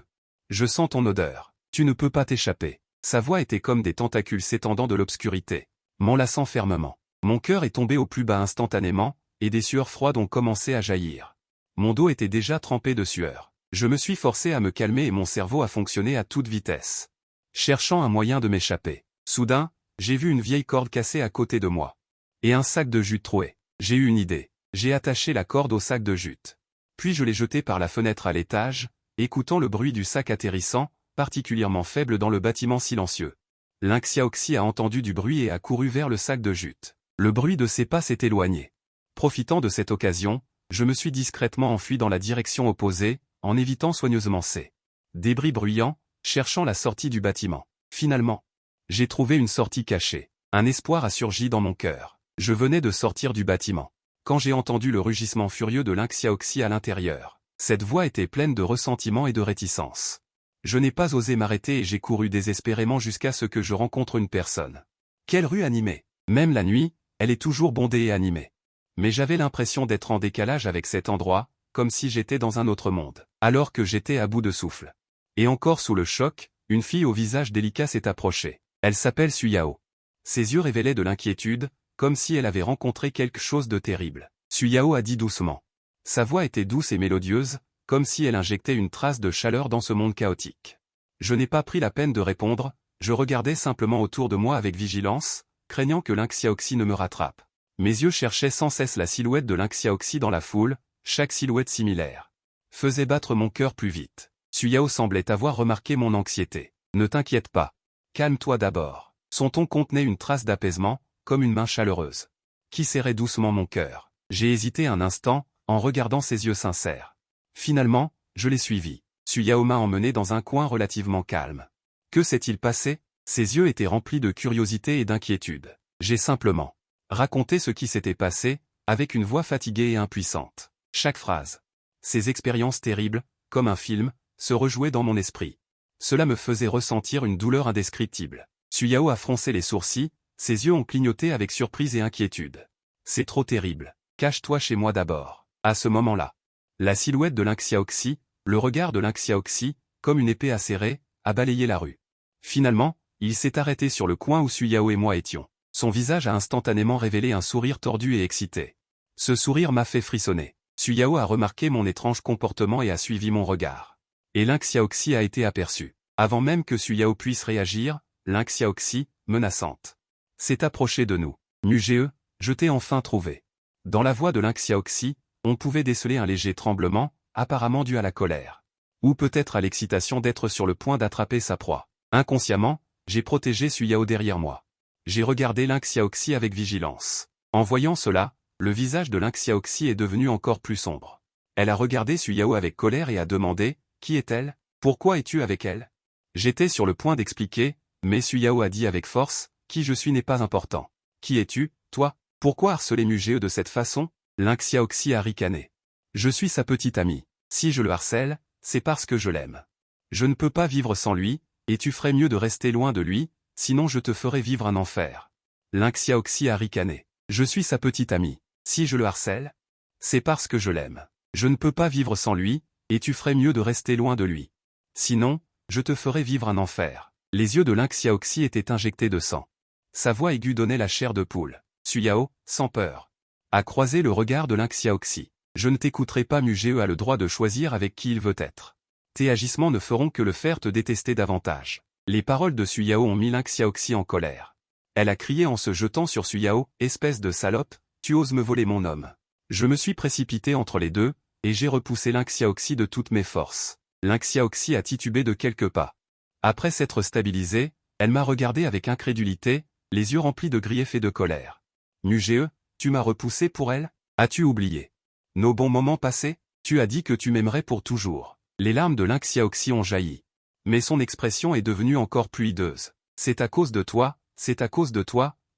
je sens ton odeur. Tu ne peux pas t'échapper. Sa voix était comme des tentacules s'étendant de l'obscurité, m'enlaçant fermement. Mon cœur est tombé au plus bas instantanément, et des sueurs froides ont commencé à jaillir. Mon dos était déjà trempé de sueur. Je me suis forcé à me calmer et mon cerveau a fonctionné à toute vitesse. Cherchant un moyen de m'échapper. Soudain, j'ai vu une vieille corde cassée à côté de moi. Et un sac de jute troué. J'ai eu une idée. J'ai attaché la corde au sac de jute. Puis je l'ai jeté par la fenêtre à l'étage, écoutant le bruit du sac atterrissant, particulièrement faible dans le bâtiment silencieux. Lynx a entendu du bruit et a couru vers le sac de jute. Le bruit de ses pas s'est éloigné. Profitant de cette occasion, je me suis discrètement enfui dans la direction opposée, en évitant soigneusement ces débris bruyants, cherchant la sortie du bâtiment. Finalement, j'ai trouvé une sortie cachée. Un espoir a surgi dans mon cœur. Je venais de sortir du bâtiment. Quand j'ai entendu le rugissement furieux de Lynx à l'intérieur. Cette voix était pleine de ressentiment et de réticence. Je n'ai pas osé m'arrêter et j'ai couru désespérément jusqu'à ce que je rencontre une personne. Quelle rue animée! Même la nuit, elle est toujours bondée et animée. Mais j'avais l'impression d'être en décalage avec cet endroit, comme si j'étais dans un autre monde, alors que j'étais à bout de souffle. Et encore sous le choc, une fille au visage délicat s'est approchée. Elle s'appelle Suyao. Ses yeux révélaient de l'inquiétude, comme si elle avait rencontré quelque chose de terrible. Suyao a dit doucement. Sa voix était douce et mélodieuse, comme si elle injectait une trace de chaleur dans ce monde chaotique. Je n'ai pas pris la peine de répondre, je regardais simplement autour de moi avec vigilance, craignant que Lin Xiaoxi ne me rattrape. Mes yeux cherchaient sans cesse la silhouette de Lin Xiaoxi dans la foule, chaque silhouette similaire faisait battre mon cœur plus vite. Suyao semblait avoir remarqué mon anxiété. Ne t'inquiète pas. Calme-toi d'abord. Son ton contenait une trace d'apaisement, comme une main chaleureuse, qui serrait doucement mon cœur. J'ai hésité un instant, en regardant ses yeux sincères. Finalement, je l'ai suivi. Suyao m'a emmené dans un coin relativement calme. Que s'est-il passé? Ses yeux étaient remplis de curiosité et d'inquiétude. J'ai simplement raconté ce qui s'était passé, avec une voix fatiguée et impuissante. Chaque phrase. Ces expériences terribles, comme un film, se rejouaient dans mon esprit. Cela me faisait ressentir une douleur indescriptible. Suyao a froncé les sourcils, ses yeux ont clignoté avec surprise et inquiétude. C'est trop terrible. Cache-toi chez moi d'abord. À ce moment-là, la silhouette de Lin Xiaoxi, le regard de Lin Xiaoxi, comme une épée acérée, a balayé la rue. Finalement, il s'est arrêté sur le coin où Suyao et moi étions. Son visage a instantanément révélé un sourire tordu et excité. Ce sourire m'a fait frissonner. Suyao a remarqué mon étrange comportement et a suivi mon regard. Et Lin Xiaoxi a été aperçu. Avant même que Suyao puisse réagir, Lin Xiaoxi, menaçante, s'est approché de nous. Mugee, je t'ai enfin trouvé. Dans la voix de Lin Xiaoxi, on pouvait déceler un léger tremblement, apparemment dû à la colère. Ou peut-être à l'excitation d'être sur le point d'attraper sa proie. Inconsciemment, j'ai protégé Suyao derrière moi. J'ai regardé Lin Xiaoxi avec vigilance. En voyant cela, le visage de Lin Xiaoxi est devenu encore plus sombre. Elle a regardé Suyao avec colère et a demandé, « Qui est-elle? Pourquoi es-tu avec elle ?» J'étais sur le point d'expliquer, mais Suyao a dit avec force, « Qui je suis n'est pas important. Qui es-tu, toi? Pourquoi harceler Mugee de cette façon ?» Lin Xiaoxi a ricané. « Je suis sa petite amie. Si je le harcèle, c'est parce que je l'aime. Je ne peux pas vivre sans lui, et tu ferais mieux de rester loin de lui, sinon je te ferai vivre un enfer. » Lin Xiaoxi a ricané. « Je suis sa petite amie. Si je le harcèle, c'est parce que je l'aime. Je ne peux pas vivre sans lui, et tu ferais mieux de rester loin de lui. Sinon, je te ferai vivre un enfer. » Les yeux de Lin Xiaoxi étaient injectés de sang. Sa voix aiguë donnait la chair de poule. Suyao, sans peur, a croisé le regard de Lin Xiaoxi. « Je ne t'écouterai pas. Mugee a le droit de choisir avec qui il veut être. Tes agissements ne feront que le faire te détester davantage. » Les paroles de Suyao ont mis Lin Xiaoxi en colère. Elle a crié en se jetant sur Suyao, « Espèce de salope, tu oses me voler mon homme. » Je me suis précipité entre les deux, et j'ai repoussé Lin Xiaoxi de toutes mes forces. Lin Xiaoxi a titubé de quelques pas. Après s'être stabilisée, elle m'a regardé avec incrédulité, les yeux remplis de grief et de colère. « Mugee, tu m'as repoussé pour elle? As-tu oublié nos bons moments passés? Tu as dit que tu m'aimerais pour toujours. » Les larmes de Lin Xiaoxi ont jailli. Mais son expression est devenue encore plus hideuse. « C'est à cause de toi,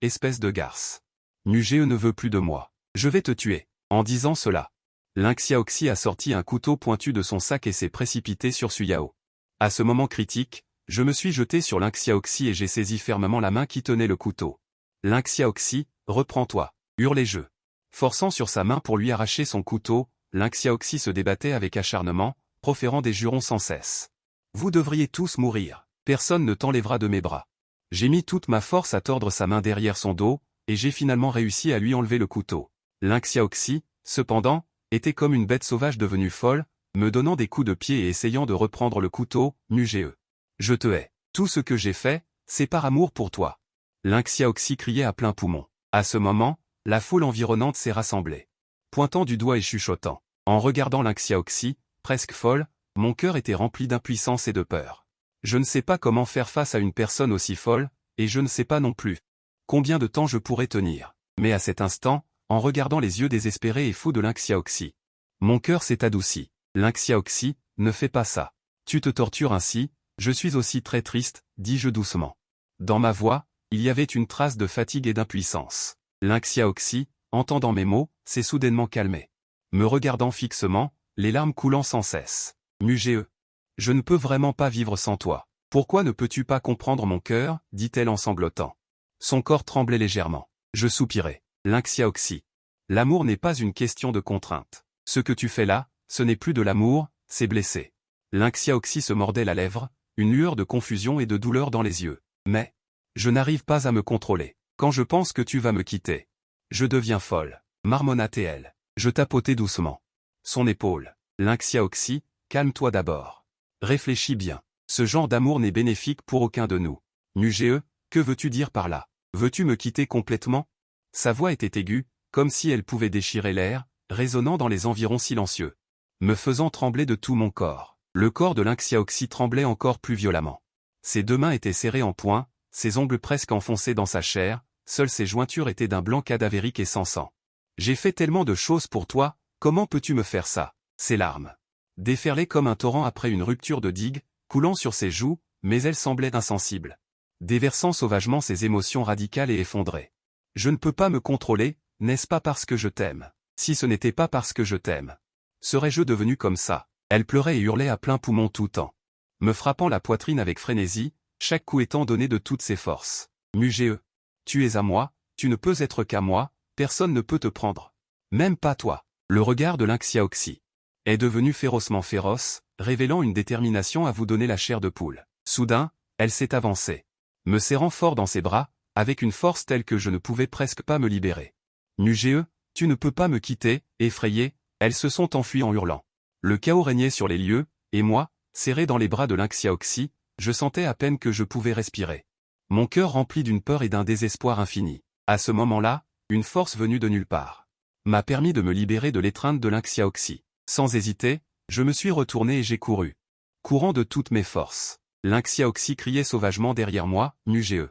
espèce de garce. Mugee ne veut plus de moi. Je vais te tuer. » En disant cela, Lin Xiaoxi a sorti un couteau pointu de son sac et s'est précipité sur Suyao. À ce moment critique, je me suis jeté sur Lin Xiaoxi et j'ai saisi fermement la main qui tenait le couteau. « Lin Xiaoxi, reprends-toi !» hurlai-je. Forçant sur sa main pour lui arracher son couteau, Lin Xiaoxi se débattait avec acharnement, proférant des jurons sans cesse. « Vous devriez tous mourir. Personne ne t'enlèvera de mes bras. » J'ai mis toute ma force à tordre sa main derrière son dos, et j'ai finalement réussi à lui enlever le couteau. Lin Xiaoxi, cependant, était comme une bête sauvage devenue folle, me donnant des coups de pied et essayant de reprendre le couteau. « Mugee, je te hais. Tout ce que j'ai fait, c'est par amour pour toi. » Lin Xiaoxi criait à plein poumon. À ce moment, la foule environnante s'est rassemblée. Pointant du doigt et chuchotant. En regardant Lin Xiaoxi, presque folle, mon cœur était rempli d'impuissance et de peur. Je ne sais pas comment faire face à une personne aussi folle, et je ne sais pas non plus combien de temps je pourrais tenir. Mais à cet instant, en regardant les yeux désespérés et fous de Lin Xiaoxi, mon cœur s'est adouci. « Lin Xiaoxi, ne fais pas ça. Tu te tortures ainsi, je suis aussi très triste, dis-je doucement. » Dans ma voix, il y avait une trace de fatigue et d'impuissance. Lin Xiaoxi, entendant mes mots, s'est soudainement calmé. Me regardant fixement, les larmes coulant sans cesse. Mugé. Je ne peux vraiment pas vivre sans toi. Pourquoi ne peux-tu pas comprendre mon cœur, dit-elle en sanglotant. Son corps tremblait légèrement. Je soupirai. Lynx Yaoxi. L'amour n'est pas une question de contrainte. Ce que tu fais là, ce n'est plus de l'amour, c'est blessé. Lynx Yaoxi se mordait la lèvre, une lueur de confusion et de douleur dans les yeux. Mais, je n'arrive pas à me contrôler. Quand je pense que tu vas me quitter, je deviens folle. Marmonna-t-elle. Je tapotai doucement son épaule. Lynx Yaoxi, calme-toi d'abord. Réfléchis bien. Ce genre d'amour n'est bénéfique pour aucun de nous. Mugé, que veux-tu dire par là? Veux-tu me quitter complètement? Sa voix était aiguë, comme si elle pouvait déchirer l'air, résonnant dans les environs silencieux, me faisant trembler de tout mon corps. Le corps de Lynx Yaoxi tremblait encore plus violemment. Ses deux mains étaient serrées en poing, ses ongles presque enfoncés dans sa chair, seules ses jointures étaient d'un blanc cadavérique et sans sang. J'ai fait tellement de choses pour toi, comment peux-tu me faire ça? Ses larmes déferlaient comme un torrent après une rupture de digue, coulant sur ses joues, mais elle semblait insensible, déversant sauvagement ses émotions radicales et effondrées. Je ne peux pas me contrôler, n'est-ce pas parce que je t'aime? Si ce n'était pas parce que je t'aime, serais-je devenu comme ça? Elle pleurait et hurlait à plein poumon tout temps, me frappant la poitrine avec frénésie, chaque coup étant donné de toutes ses forces. Mugé, tu es à moi, tu ne peux être qu'à moi, personne ne peut te prendre. Même pas toi. Le regard de Lynx Yaoxi est devenu férocement féroce, révélant une détermination à vous donner la chair de poule. Soudain, elle s'est avancée, me serrant fort dans ses bras, avec une force telle que je ne pouvais presque pas me libérer. Mugé, tu ne peux pas me quitter, effrayées, elles se sont enfuies en hurlant. Le chaos régnait sur les lieux, et moi, serré dans les bras de Lynx Yaoxi, je sentais à peine que je pouvais respirer. Mon cœur rempli d'une peur et d'un désespoir infini. À ce moment-là, une force venue de nulle part m'a permis de me libérer de l'étreinte de Lynx Yaoxi. Sans hésiter, je me suis retourné et j'ai couru. Courant de toutes mes forces. Lynx Yaoxi criait sauvagement derrière moi, Mugé.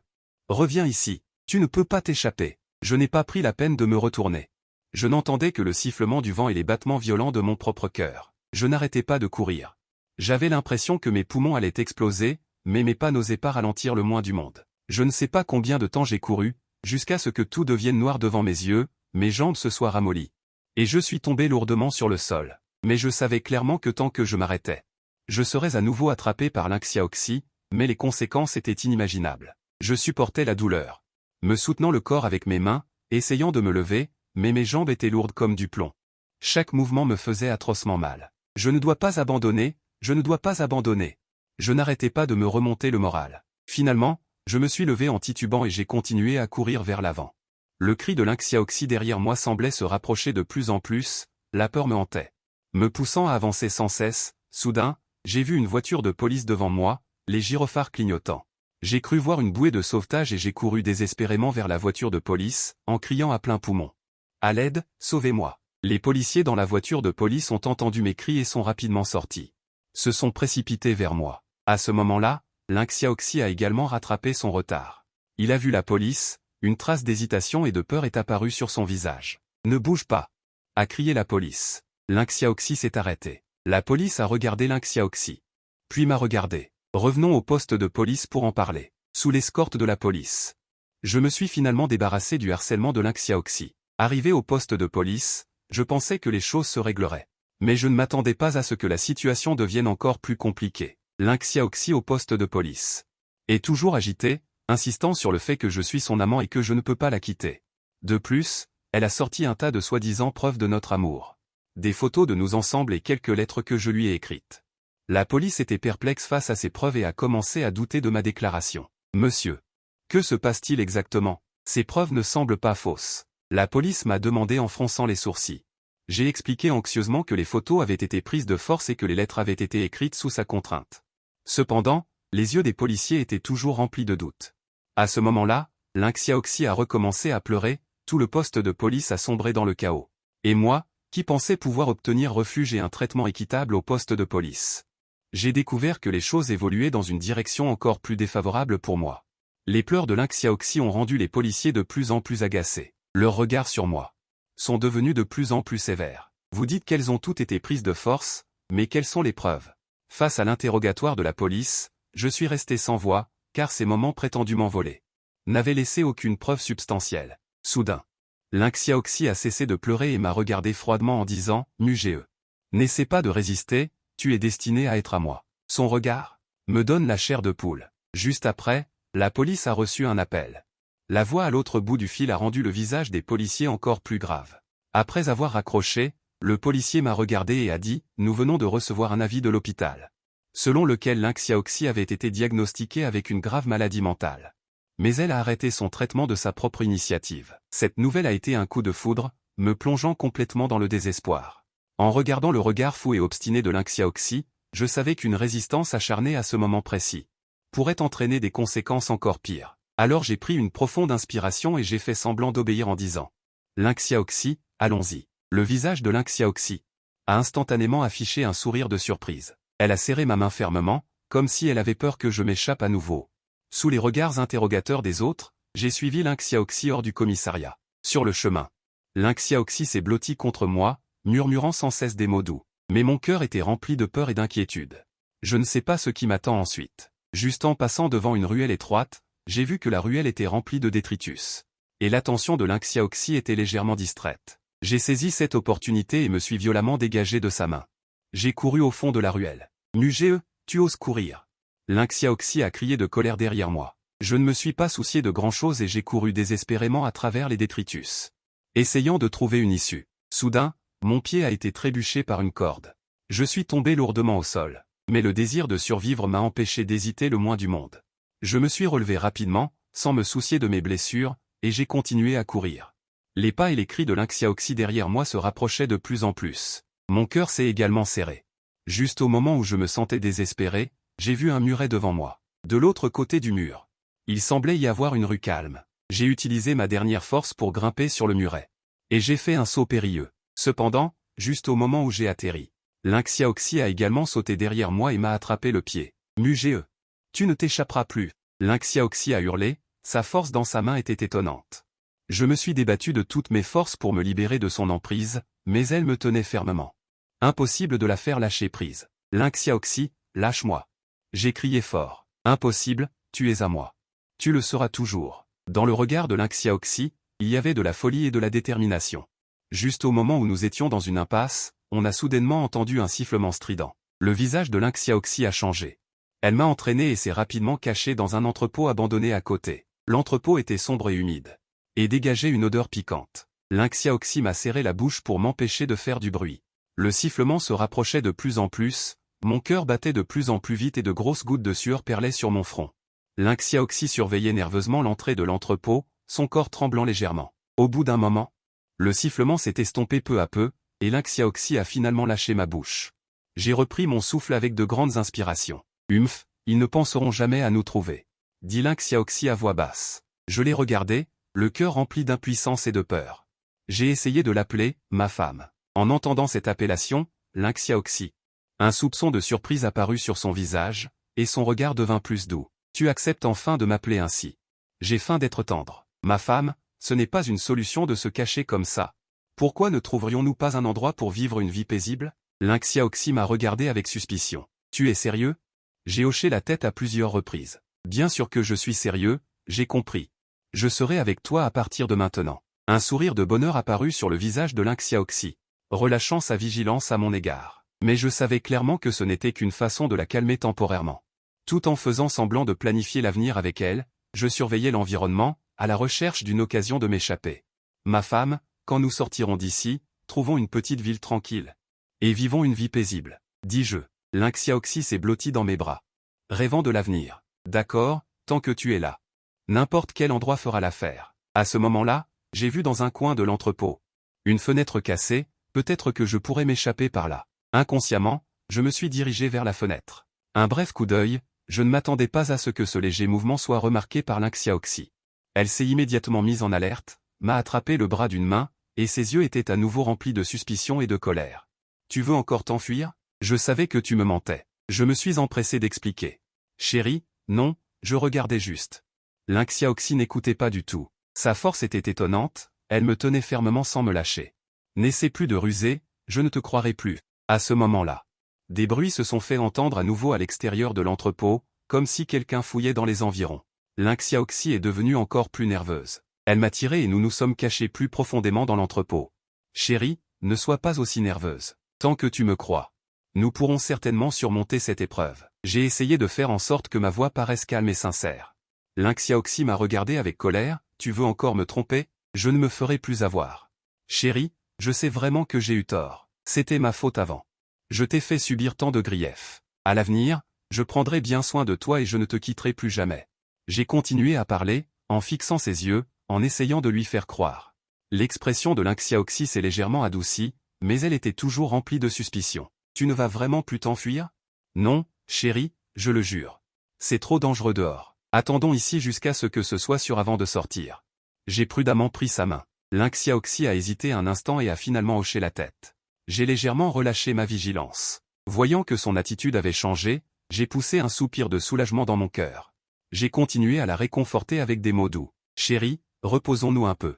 Reviens ici, tu ne peux pas t'échapper. Je n'ai pas pris la peine de me retourner. Je n'entendais que le sifflement du vent et les battements violents de mon propre cœur. Je n'arrêtais pas de courir. J'avais l'impression que mes poumons allaient exploser, mais mes pas n'osaient pas ralentir le moins du monde. Je ne sais pas combien de temps j'ai couru, jusqu'à ce que tout devienne noir devant mes yeux, mes jambes se soient ramollies. Et je suis tombé lourdement sur le sol. Mais je savais clairement que tant que je m'arrêtais, je serais à nouveau attrapé par Lynx Yaoxi, mais les conséquences étaient inimaginables. Je supportais la douleur, me soutenant le corps avec mes mains, essayant de me lever, mais mes jambes étaient lourdes comme du plomb. Chaque mouvement me faisait atrocement mal. Je ne dois pas abandonner, je ne dois pas abandonner. Je n'arrêtais pas de me remonter le moral. Finalement, je me suis levé en titubant et j'ai continué à courir vers l'avant. Le cri de Lynx Yaoxi derrière moi semblait se rapprocher de plus en plus, la peur me hantait, me poussant à avancer sans cesse. Soudain, j'ai vu une voiture de police devant moi, les gyrophares clignotant. J'ai cru voir une bouée de sauvetage et j'ai couru désespérément vers la voiture de police, en criant à plein poumon. À l'aide, sauvez-moi. Les policiers dans la voiture de police ont entendu mes cris et sont rapidement sortis. Se sont précipités vers moi. À ce moment-là, Lynx Yaoxi a également rattrapé son retard. Il a vu la police, une trace d'hésitation et de peur est apparue sur son visage. Ne bouge pas, a crié la police. Lynx Yaoxi s'est arrêté. La police a regardé Lynx Yaoxi, puis m'a regardé. Revenons au poste de police pour en parler. Sous l'escorte de la police, je me suis finalement débarrassé du harcèlement de Lynx Yaoxi. Arrivé au poste de police, je pensais que les choses se régleraient. Mais je ne m'attendais pas à ce que la situation devienne encore plus compliquée. Lynx Yaoxi au poste de police est toujours agité, insistant sur le fait que je suis son amant et que je ne peux pas la quitter. De plus, elle a sorti un tas de soi-disant preuves de notre amour. Des photos de nous ensemble et quelques lettres que je lui ai écrites. La police était perplexe face à ces preuves et a commencé à douter de ma déclaration. Monsieur, que se passe-t-il exactement? Ces preuves ne semblent pas fausses. La police m'a demandé en fronçant les sourcils. J'ai expliqué anxieusement que les photos avaient été prises de force et que les lettres avaient été écrites sous sa contrainte. Cependant, les yeux des policiers étaient toujours remplis de doutes. À ce moment-là, Lynx Yaoxi a recommencé à pleurer, tout le poste de police a sombré dans le chaos. Et moi, qui pensais pouvoir obtenir refuge et un traitement équitable au poste de police, j'ai découvert que les choses évoluaient dans une direction encore plus défavorable pour moi. Les pleurs de Lynx Yaoxi ont rendu les policiers de plus en plus agacés. Leurs regards sur moi sont devenus de plus en plus sévères. Vous dites qu'elles ont toutes été prises de force, mais quelles sont les preuves? Face à l'interrogatoire de la police, je suis resté sans voix, car ces moments prétendument volés n'avaient laissé aucune preuve substantielle. Soudain, Lynx Yaoxi a cessé de pleurer et m'a regardé froidement en disant « Mugé. N'essaie pas de résister, tu es destiné à être à moi. Son regard me donne la chair de poule. Juste après, la police a reçu un appel. La voix à l'autre bout du fil a rendu le visage des policiers encore plus grave. Après avoir raccroché, le policier m'a regardé et a dit « Nous venons de recevoir un avis de l'hôpital. » Selon lequel Lynx Xiaoxi avait été diagnostiquée avec une grave maladie mentale. Mais elle a arrêté son traitement de sa propre initiative. Cette nouvelle a été un coup de foudre, me plongeant complètement dans le désespoir. En regardant le regard fou et obstiné de Lynx Xiaoxi, je savais qu'une résistance acharnée à ce moment précis pourrait entraîner des conséquences encore pires. Alors j'ai pris une profonde inspiration et j'ai fait semblant d'obéir en disant « Lynx Xiaoxi, allons-y. » Le visage de Lynx Xiaoxi a instantanément affiché un sourire de surprise. Elle a serré ma main fermement, comme si elle avait peur que je m'échappe à nouveau. Sous les regards interrogateurs des autres, j'ai suivi Lynx Xiaoxi hors du commissariat. Sur le chemin, Lynx Xiaoxi s'est blotti contre moi, murmurant sans cesse des mots doux. Mais mon cœur était rempli de peur et d'inquiétude. Je ne sais pas ce qui m'attend ensuite. Juste en passant devant une ruelle étroite, j'ai vu que la ruelle était remplie de détritus. Et l'attention de Lynx Xiaoxi était légèrement distraite. J'ai saisi cette opportunité et me suis violemment dégagé de sa main. J'ai couru au fond de la ruelle. Mugé, tu oses courir. Lynx Xiaoxi a crié de colère derrière moi. Je ne me suis pas soucié de grand-chose et j'ai couru désespérément à travers les détritus, essayant de trouver une issue. Soudain, mon pied a été trébuché par une corde. Je suis tombé lourdement au sol. Mais le désir de survivre m'a empêché d'hésiter le moins du monde. Je me suis relevé rapidement, sans me soucier de mes blessures, et j'ai continué à courir. Les pas et les cris de Lynx Xiaoxi derrière moi se rapprochaient de plus en plus. Mon cœur s'est également serré. Juste au moment où je me sentais désespéré, j'ai vu un muret devant moi. De l'autre côté du mur, il semblait y avoir une rue calme. J'ai utilisé ma dernière force pour grimper sur le muret. Et j'ai fait un saut périlleux. Cependant, juste au moment où j'ai atterri, Lynx Xiaoxi a également sauté derrière moi et m'a attrapé le pied. Mugé, tu ne t'échapperas plus. Lynx Xiaoxi a hurlé, sa force dans sa main était étonnante. Je me suis débattu de toutes mes forces pour me libérer de son emprise, mais elle me tenait fermement. Impossible de la faire lâcher prise. Lynx Xiaoxi, lâche-moi. J'ai crié fort. Impossible, tu es à moi. Tu le seras toujours. Dans le regard de Lynx Xiaoxi, il y avait de la folie et de la détermination. Juste au moment où nous étions dans une impasse, on a soudainement entendu un sifflement strident. Le visage de Lynx Xiaoxi a changé. Elle m'a entraîné et s'est rapidement cachée dans un entrepôt abandonné à côté. L'entrepôt était sombre et humide. Et dégageait une odeur piquante. Lynx Xiaoxi m'a serré la bouche pour m'empêcher de faire du bruit. Le sifflement se rapprochait de plus en plus, mon cœur battait de plus en plus vite et de grosses gouttes de sueur perlaient sur mon front. Lynx Xiaoxi surveillait nerveusement l'entrée de l'entrepôt, son corps tremblant légèrement. Au bout d'un moment, le sifflement s'est estompé peu à peu, et Lynx Xiaoxi a finalement lâché ma bouche. J'ai repris mon souffle avec de grandes inspirations. Humph, ils ne penseront jamais à nous trouver, dit Lynx Xiaoxi à voix basse. Je l'ai regardé, le cœur rempli d'impuissance et de peur. J'ai essayé de l'appeler « ma femme ». En entendant cette appellation, Lynx Xiaoxi. Un soupçon de surprise apparut sur son visage, et son regard devint plus doux. Tu acceptes enfin de m'appeler ainsi. J'ai faim d'être tendre. Ma femme, ce n'est pas une solution de se cacher comme ça. Pourquoi ne trouverions-nous pas un endroit pour vivre une vie paisible? Lynx Xiaoxi m'a regardé avec suspicion. Tu es sérieux? J'ai hoché la tête à plusieurs reprises. Bien sûr que je suis sérieux, j'ai compris. Je serai avec toi à partir de maintenant. Un sourire de bonheur apparut sur le visage de Lynx Xiaoxi, relâchant sa vigilance à mon égard. Mais je savais clairement que ce n'était qu'une façon de la calmer temporairement. Tout en faisant semblant de planifier l'avenir avec elle, je surveillais l'environnement, à la recherche d'une occasion de m'échapper. Ma femme, quand nous sortirons d'ici, trouvons une petite ville tranquille. Et vivons une vie paisible, dis-je. Lynx Xiaoxi s'est blotti dans mes bras. Rêvant de l'avenir. D'accord, tant que tu es là. N'importe quel endroit fera l'affaire. À ce moment-là, j'ai vu dans un coin de l'entrepôt une fenêtre cassée, peut-être que je pourrais m'échapper par là. Inconsciemment, je me suis dirigé vers la fenêtre. Un bref coup d'œil, je ne m'attendais pas à ce que ce léger mouvement soit remarqué par Lynx Xiaoxi. Elle s'est immédiatement mise en alerte, m'a attrapé le bras d'une main, et ses yeux étaient à nouveau remplis de suspicion et de colère. Tu veux encore t'enfuir? Je savais que tu me mentais. Je me suis empressé d'expliquer. Chérie, non, je regardais juste. Lynx Xiaoxi n'écoutait pas du tout. Sa force était étonnante, elle me tenait fermement sans me lâcher. N'essaie plus de ruser, je ne te croirai plus. À ce moment-là, des bruits se sont fait entendre à nouveau à l'extérieur de l'entrepôt, comme si quelqu'un fouillait dans les environs. Lynx Xiaoxi est devenue encore plus nerveuse. Elle m'a tiré et nous nous sommes cachés plus profondément dans l'entrepôt. Chérie, ne sois pas aussi nerveuse. Tant que tu me crois. Nous pourrons certainement surmonter cette épreuve. J'ai essayé de faire en sorte que ma voix paraisse calme et sincère. Lin Xiaoxi m'a regardé avec colère. Tu veux encore me tromper? Je ne me ferai plus avoir. Chérie, je sais vraiment que j'ai eu tort. C'était ma faute avant. Je t'ai fait subir tant de griefs. À l'avenir, je prendrai bien soin de toi et je ne te quitterai plus jamais. J'ai continué à parler, en fixant ses yeux, en essayant de lui faire croire. L'expression de Lin Xiaoxi s'est légèrement adoucie, mais elle était toujours remplie de suspicion. Tu ne vas vraiment plus t'enfuir? Non, chérie, je le jure. C'est trop dangereux dehors. Attendons ici jusqu'à ce que ce soit sûr avant de sortir. J'ai prudemment pris sa main. Lin Xiaoxi a hésité un instant et a finalement hoché la tête. J'ai légèrement relâché ma vigilance. Voyant que son attitude avait changé, j'ai poussé un soupir de soulagement dans mon cœur. J'ai continué à la réconforter avec des mots doux. Chérie, reposons-nous un peu.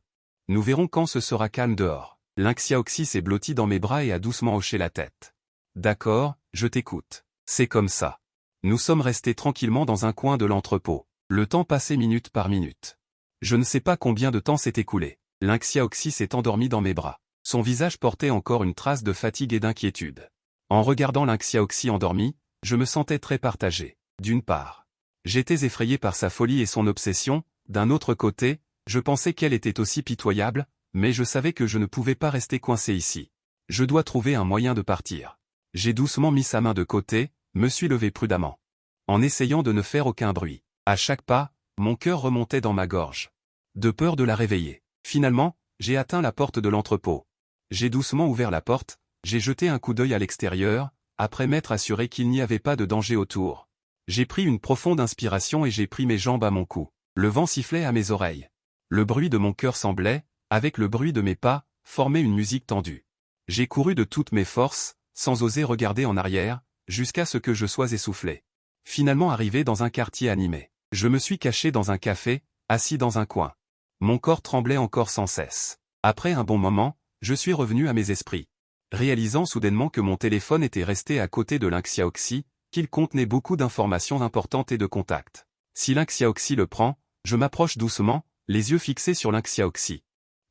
Nous verrons quand ce sera calme dehors. Lin Xiaoxi s'est blotti dans mes bras et a doucement hoché la tête. D'accord, je t'écoute. C'est comme ça. Nous sommes restés tranquillement dans un coin de l'entrepôt. Le temps passait minute par minute. Je ne sais pas combien de temps s'est écoulé. Lin Xiaoxi s'est endormi dans mes bras. Son visage portait encore une trace de fatigue et d'inquiétude. En regardant Lin Xiaoxi endormi, je me sentais très partagé. D'une part, j'étais effrayé par sa folie et son obsession, d'un autre côté, je pensais qu'elle était aussi pitoyable, mais je savais que je ne pouvais pas rester coincé ici. Je dois trouver un moyen de partir. J'ai doucement mis sa main de côté, me suis levé prudemment. En essayant de ne faire aucun bruit. À chaque pas, mon cœur remontait dans ma gorge. De peur de la réveiller. Finalement, j'ai atteint la porte de l'entrepôt. J'ai doucement ouvert la porte, j'ai jeté un coup d'œil à l'extérieur, après m'être assuré qu'il n'y avait pas de danger autour. J'ai pris une profonde inspiration et j'ai pris mes jambes à mon cou. Le vent sifflait à mes oreilles. Le bruit de mon cœur semblait, avec le bruit de mes pas, former une musique tendue. J'ai couru de toutes mes forces, sans oser regarder en arrière, jusqu'à ce que je sois essoufflé. Finalement arrivé dans un quartier animé. Je me suis caché dans un café, assis dans un coin. Mon corps tremblait encore sans cesse. Après un bon moment, je suis revenu à mes esprits. Réalisant soudainement que mon téléphone était resté à côté de Lin Xiaoxi, qu'il contenait beaucoup d'informations importantes et de contacts. Si Lin Xiaoxi le prend, je m'approche doucement, les yeux fixés sur Lin Xiaoxi.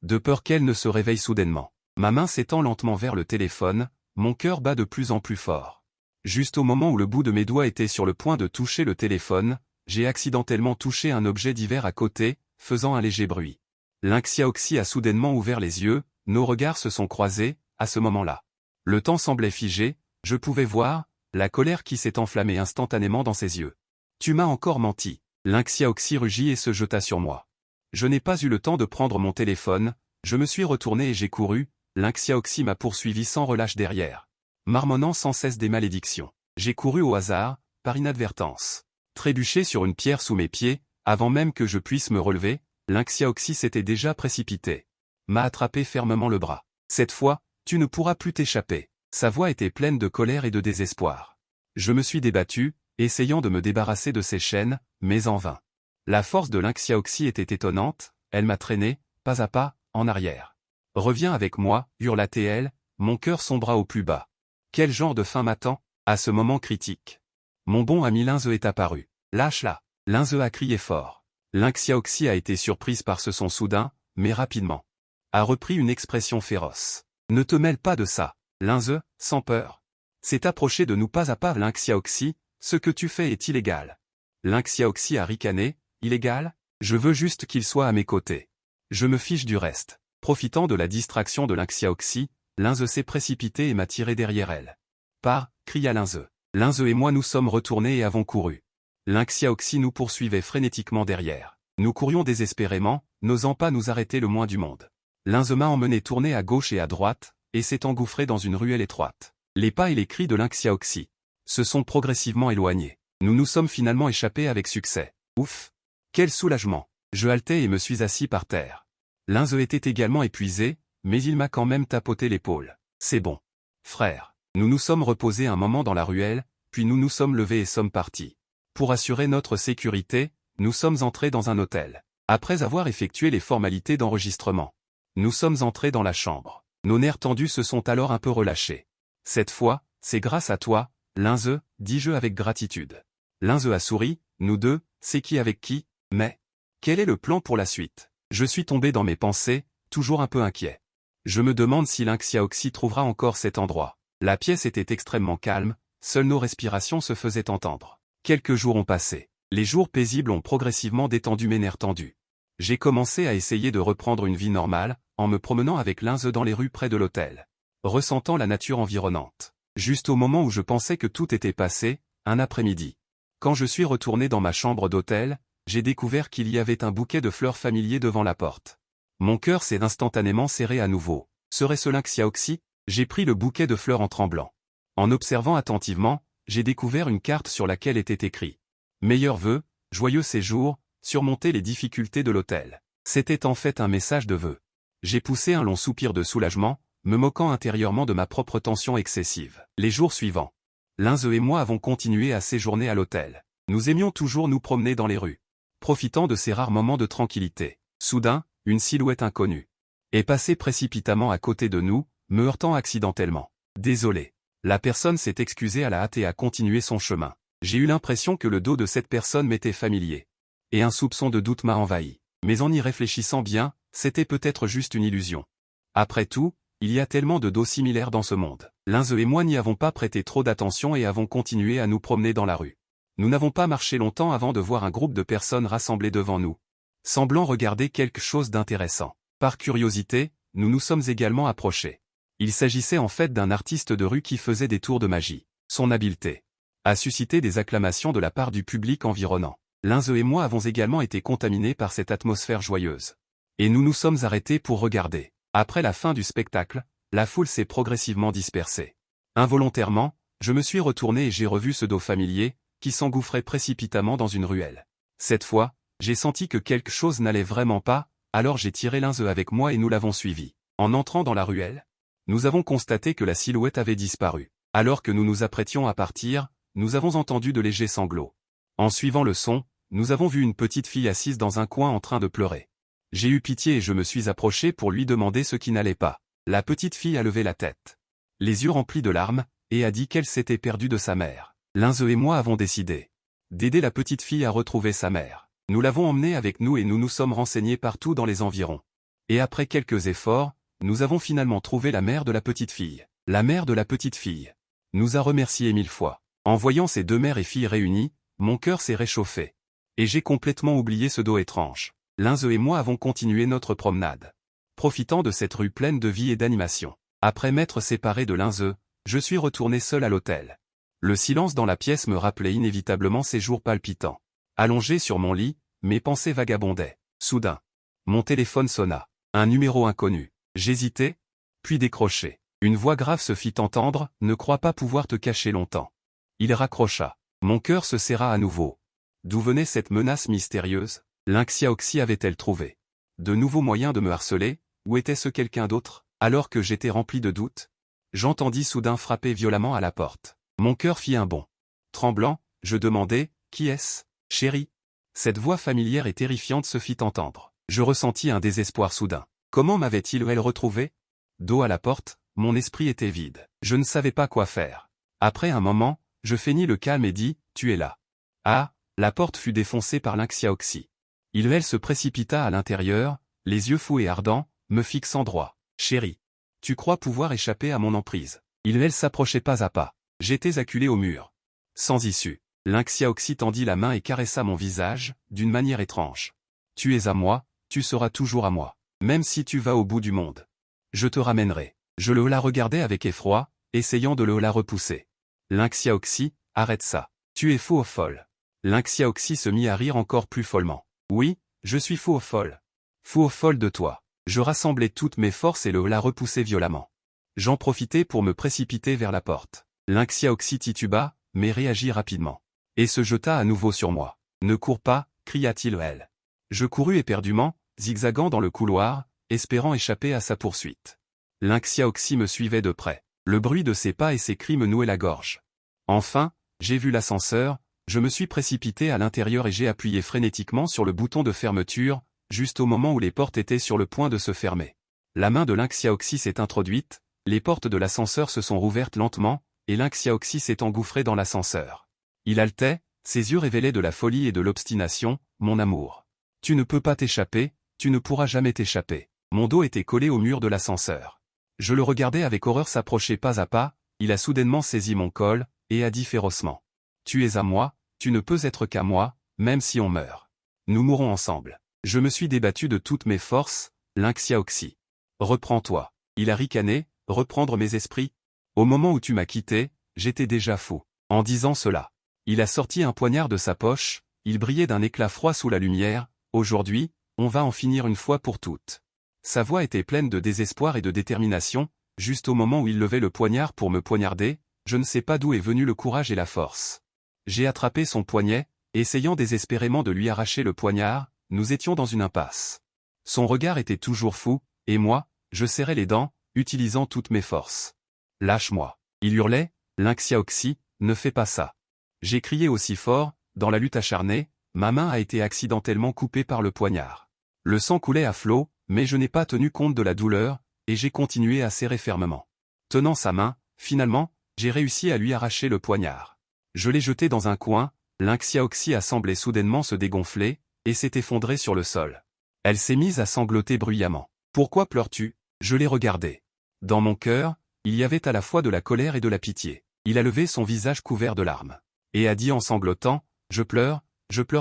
De peur qu'elle ne se réveille soudainement. Ma main s'étend lentement vers le téléphone, mon cœur bat de plus en plus fort. Juste au moment où le bout de mes doigts était sur le point de toucher le téléphone, j'ai accidentellement touché un objet divers à côté, faisant un léger bruit. Lin Xiaoxi a soudainement ouvert les yeux, nos regards se sont croisés, à ce moment-là. Le temps semblait figé, je pouvais voir, la colère qui s'est enflammée instantanément dans ses yeux. Tu m'as encore menti. Lin Xiaoxi rugit et se jeta sur moi. Je n'ai pas eu le temps de prendre mon téléphone, je me suis retourné et j'ai couru, Lin Xiaoxi m'a poursuivi sans relâche derrière. Marmonnant sans cesse des malédictions. J'ai couru au hasard, par inadvertance. Trébuché sur une pierre sous mes pieds, avant même que je puisse me relever, Lin Xiaoxi s'était déjà précipité. M'a attrapé fermement le bras. Cette fois, tu ne pourras plus t'échapper. Sa voix était pleine de colère et de désespoir. Je me suis débattu, essayant de me débarrasser de ses chaînes, mais en vain. La force de Lin Xiaoxi était étonnante, elle m'a traîné, pas à pas, en arrière. Reviens avec moi, hurla-t-elle, mon cœur sombra au plus bas. Quel genre de fin m'attend, à ce moment critique? Mon bon ami Linze est apparu. Lâche-la. Linze a crié fort. Lin Xiaoxi a été surprise par ce son soudain, mais rapidement. A repris une expression féroce. Ne te mêle pas de ça, Linze, sans peur. C'est approcher de nous pas à pas Lin Xiaoxi, ce que tu fais est illégal. Lin Xiaoxi a ricané, illégal? Je veux juste qu'il soit à mes côtés. Je me fiche du reste. Profitant de la distraction de Lin Xiaoxi, Linze s'est précipité et m'a tiré derrière elle. Pas, cria Linze. Linze et moi nous sommes retournés et avons couru. Lin Xiaoxi nous poursuivait frénétiquement derrière. Nous courions désespérément, n'osant pas nous arrêter le moins du monde. Linze m'a emmené tourner à gauche et à droite, et s'est engouffré dans une ruelle étroite. Les pas et les cris de Lin Xiaoxi se sont progressivement éloignés. Nous nous sommes finalement échappés avec succès. Ouf! Quel soulagement! Je haletais et me suis assis par terre. Linze était également épuisé, mais il m'a quand même tapoté l'épaule. C'est bon. Frère. Nous nous sommes reposés un moment dans la ruelle, puis nous nous sommes levés et sommes partis. Pour assurer notre sécurité, nous sommes entrés dans un hôtel. Après avoir effectué les formalités d'enregistrement, nous sommes entrés dans la chambre. Nos nerfs tendus se sont alors un peu relâchés. Cette fois, c'est grâce à toi, Linze, dis-je avec gratitude. Linze a souri, nous deux, c'est qui avec qui, mais quel est le plan pour la suite? Je suis tombé dans mes pensées, toujours un peu inquiet. Je me demande si Lin Xiaoxi trouvera encore cet endroit. La pièce était extrêmement calme, seules nos respirations se faisaient entendre. Quelques jours ont passé. Les jours paisibles ont progressivement détendu mes nerfs tendus. J'ai commencé à essayer de reprendre une vie normale, en me promenant avec Linze dans les rues près de l'hôtel, ressentant la nature environnante. Juste au moment où je pensais que tout était passé, un après-midi. Quand je suis retourné dans ma chambre d'hôtel, j'ai découvert qu'il y avait un bouquet de fleurs familier devant la porte. Mon cœur s'est instantanément serré à nouveau. Serait-ce Lynxia-Oxy? J'ai pris le bouquet de fleurs en tremblant. En observant attentivement, j'ai découvert une carte sur laquelle était écrit « Meilleurs vœux, joyeux séjour, surmonter les difficultés de l'hôtel ». C'était en fait un message de vœux. J'ai poussé un long soupir de soulagement, me moquant intérieurement de ma propre tension excessive. Les jours suivants, Linze et moi avons continué à séjourner à l'hôtel. Nous aimions toujours nous promener dans les rues, profitant de ces rares moments de tranquillité. Soudain, une silhouette inconnue est passée précipitamment à côté de nous, me heurtant accidentellement. Désolé. La personne s'est excusée à la hâte et a continué son chemin. J'ai eu l'impression que le dos de cette personne m'était familier. Et un soupçon de doute m'a envahi. Mais en y réfléchissant bien, c'était peut-être juste une illusion. Après tout, il y a tellement de dos similaires dans ce monde. Linze et moi n'y avons pas prêté trop d'attention et avons continué à nous promener dans la rue. Nous n'avons pas marché longtemps avant de voir un groupe de personnes rassemblées devant nous, semblant regarder quelque chose d'intéressant. Par curiosité, nous nous sommes également approchés. Il s'agissait en fait d'un artiste de rue qui faisait des tours de magie. Son habileté a suscité des acclamations de la part du public environnant. Linze et moi avons également été contaminés par cette atmosphère joyeuse. Et nous nous sommes arrêtés pour regarder. Après la fin du spectacle, la foule s'est progressivement dispersée. Involontairement, je me suis retourné et j'ai revu ce dos familier, qui s'engouffrait précipitamment dans une ruelle. Cette fois, j'ai senti que quelque chose n'allait vraiment pas, alors j'ai tiré Linze avec moi et nous l'avons suivi. En entrant dans la ruelle, nous avons constaté que la silhouette avait disparu. Alors que nous nous apprêtions à partir, nous avons entendu de légers sanglots. En suivant le son, nous avons vu une petite fille assise dans un coin en train de pleurer. J'ai eu pitié et je me suis approché pour lui demander ce qui n'allait pas. La petite fille a levé la tête, les yeux remplis de larmes, et a dit qu'elle s'était perdue de sa mère. Linze et moi avons décidé d'aider la petite fille à retrouver sa mère. Nous l'avons emmenée avec nous et nous nous sommes renseignés partout dans les environs. Et après quelques efforts, nous avons finalement trouvé la mère de la petite fille. La mère de la petite fille nous a remerciés 1000 fois. En voyant ces deux mères et filles réunies, mon cœur s'est réchauffé. Et j'ai complètement oublié ce dos étrange. Linze et moi avons continué notre promenade, profitant de cette rue pleine de vie et d'animation. Après m'être séparé de Linze, je suis retourné seul à l'hôtel. Le silence dans la pièce me rappelait inévitablement ces jours palpitants. Allongé sur mon lit, mes pensées vagabondaient. Soudain, mon téléphone sonna. Un numéro inconnu. J'hésitais, puis décroché. Une voix grave se fit entendre, « Ne crois pas pouvoir te cacher longtemps. » Il raccrocha. Mon cœur se serra à nouveau. D'où venait cette menace mystérieuse? Lynxia-Oxy avait-elle trouvé de nouveaux moyens de me harceler, ou était-ce quelqu'un d'autre? Alors que j'étais rempli de doutes, j'entendis soudain frapper violemment à la porte. Mon cœur fit un bond. Tremblant, je demandai, « Qui est-ce, chérie ?» Cette voix familière et terrifiante se fit entendre. Je ressentis un désespoir soudain. Comment m'avait-il ou elle retrouvé? Dos à la porte, mon esprit était vide. Je ne savais pas quoi faire. Après un moment, je feignis le calme et dis, « Tu es là. » Ah, la porte fut défoncée par Lynxia-Oxy. Elle se précipita à l'intérieur, les yeux fous et ardents, me fixant droit. « Chérie, tu crois pouvoir échapper à mon emprise? » Elle s'approchait pas à pas. J'étais acculé au mur. Sans issue. Lynxia-Oxy tendit la main et caressa mon visage, d'une manière étrange. « Tu es à moi, tu seras toujours à moi. Même si tu vas au bout du monde. Je te ramènerai. » Je la regardais avec effroi, essayant de la repousser. « Lynxia-Oxy, arrête ça. Tu es fou ou folle. » Lynxia-Oxy se mit à rire encore plus follement. « Oui, je suis fou ou folle. Fou ou folle de toi. » Je rassemblai toutes mes forces et la repoussai violemment. J'en profitai pour me précipiter vers la porte. Lynxia-Oxy tituba, mais réagit rapidement. Et se jeta à nouveau sur moi. « Ne cours pas, cria-t-il elle. Je courus éperdument, zigzagant dans le couloir, espérant échapper à sa poursuite. Lynxia-Oxy me suivait de près. Le bruit de ses pas et ses cris me nouait la gorge. Enfin, j'ai vu l'ascenseur, je me suis précipité à l'intérieur et j'ai appuyé frénétiquement sur le bouton de fermeture, juste au moment où les portes étaient sur le point de se fermer. La main de Lynxia-Oxy s'est introduite, les portes de l'ascenseur se sont rouvertes lentement, et Lynxia-Oxy s'est engouffré dans l'ascenseur. Il haletait, ses yeux révélaient de la folie et de l'obstination, « Mon amour. Tu ne peux pas t'échapper, tu ne pourras jamais t'échapper. » Mon dos était collé au mur de l'ascenseur. Je le regardais avec horreur s'approcher pas à pas, Il a soudainement saisi mon col, et a dit férocement. Tu es à moi, tu ne peux être qu'à moi, même si on meurt. Nous mourrons ensemble. Je me suis débattu de toutes mes forces, Lynx Yaoxi. Reprends-toi. Il a ricané, reprendre mes esprits. Au moment où tu m'as quitté, j'étais déjà fou. En disant cela, il a sorti un poignard de sa poche, il brillait d'un éclat froid sous la lumière. Aujourd'hui, on va en finir une fois pour toutes. Sa voix était pleine de désespoir et de détermination, juste au moment où il levait le poignard pour me poignarder, je ne sais pas d'où est venu le courage et la force. J'ai attrapé son poignet, essayant désespérément de lui arracher le poignard, nous étions dans une impasse. Son regard était toujours fou, et moi, je serrais les dents, utilisant toutes mes forces. Lâche-moi. Il hurlait, Lynx Yaoxi, ne fais pas ça. J'ai crié aussi fort, dans la lutte acharnée, ma main a été accidentellement coupée par le poignard. Le sang coulait à flots, mais je n'ai pas tenu compte de la douleur, et j'ai continué à serrer fermement. Tenant sa main, finalement, j'ai réussi à lui arracher le poignard. Je l'ai jeté dans un coin, Lynx Yaoxi a semblé soudainement se dégonfler, et s'est effondrée sur le sol. Elle s'est mise à sangloter bruyamment. Pourquoi pleures-tu? Je l'ai regardée. Dans mon cœur, il y avait à la fois de la colère et de la pitié. Il a levé son visage couvert de larmes. Et a dit en sanglotant, je pleure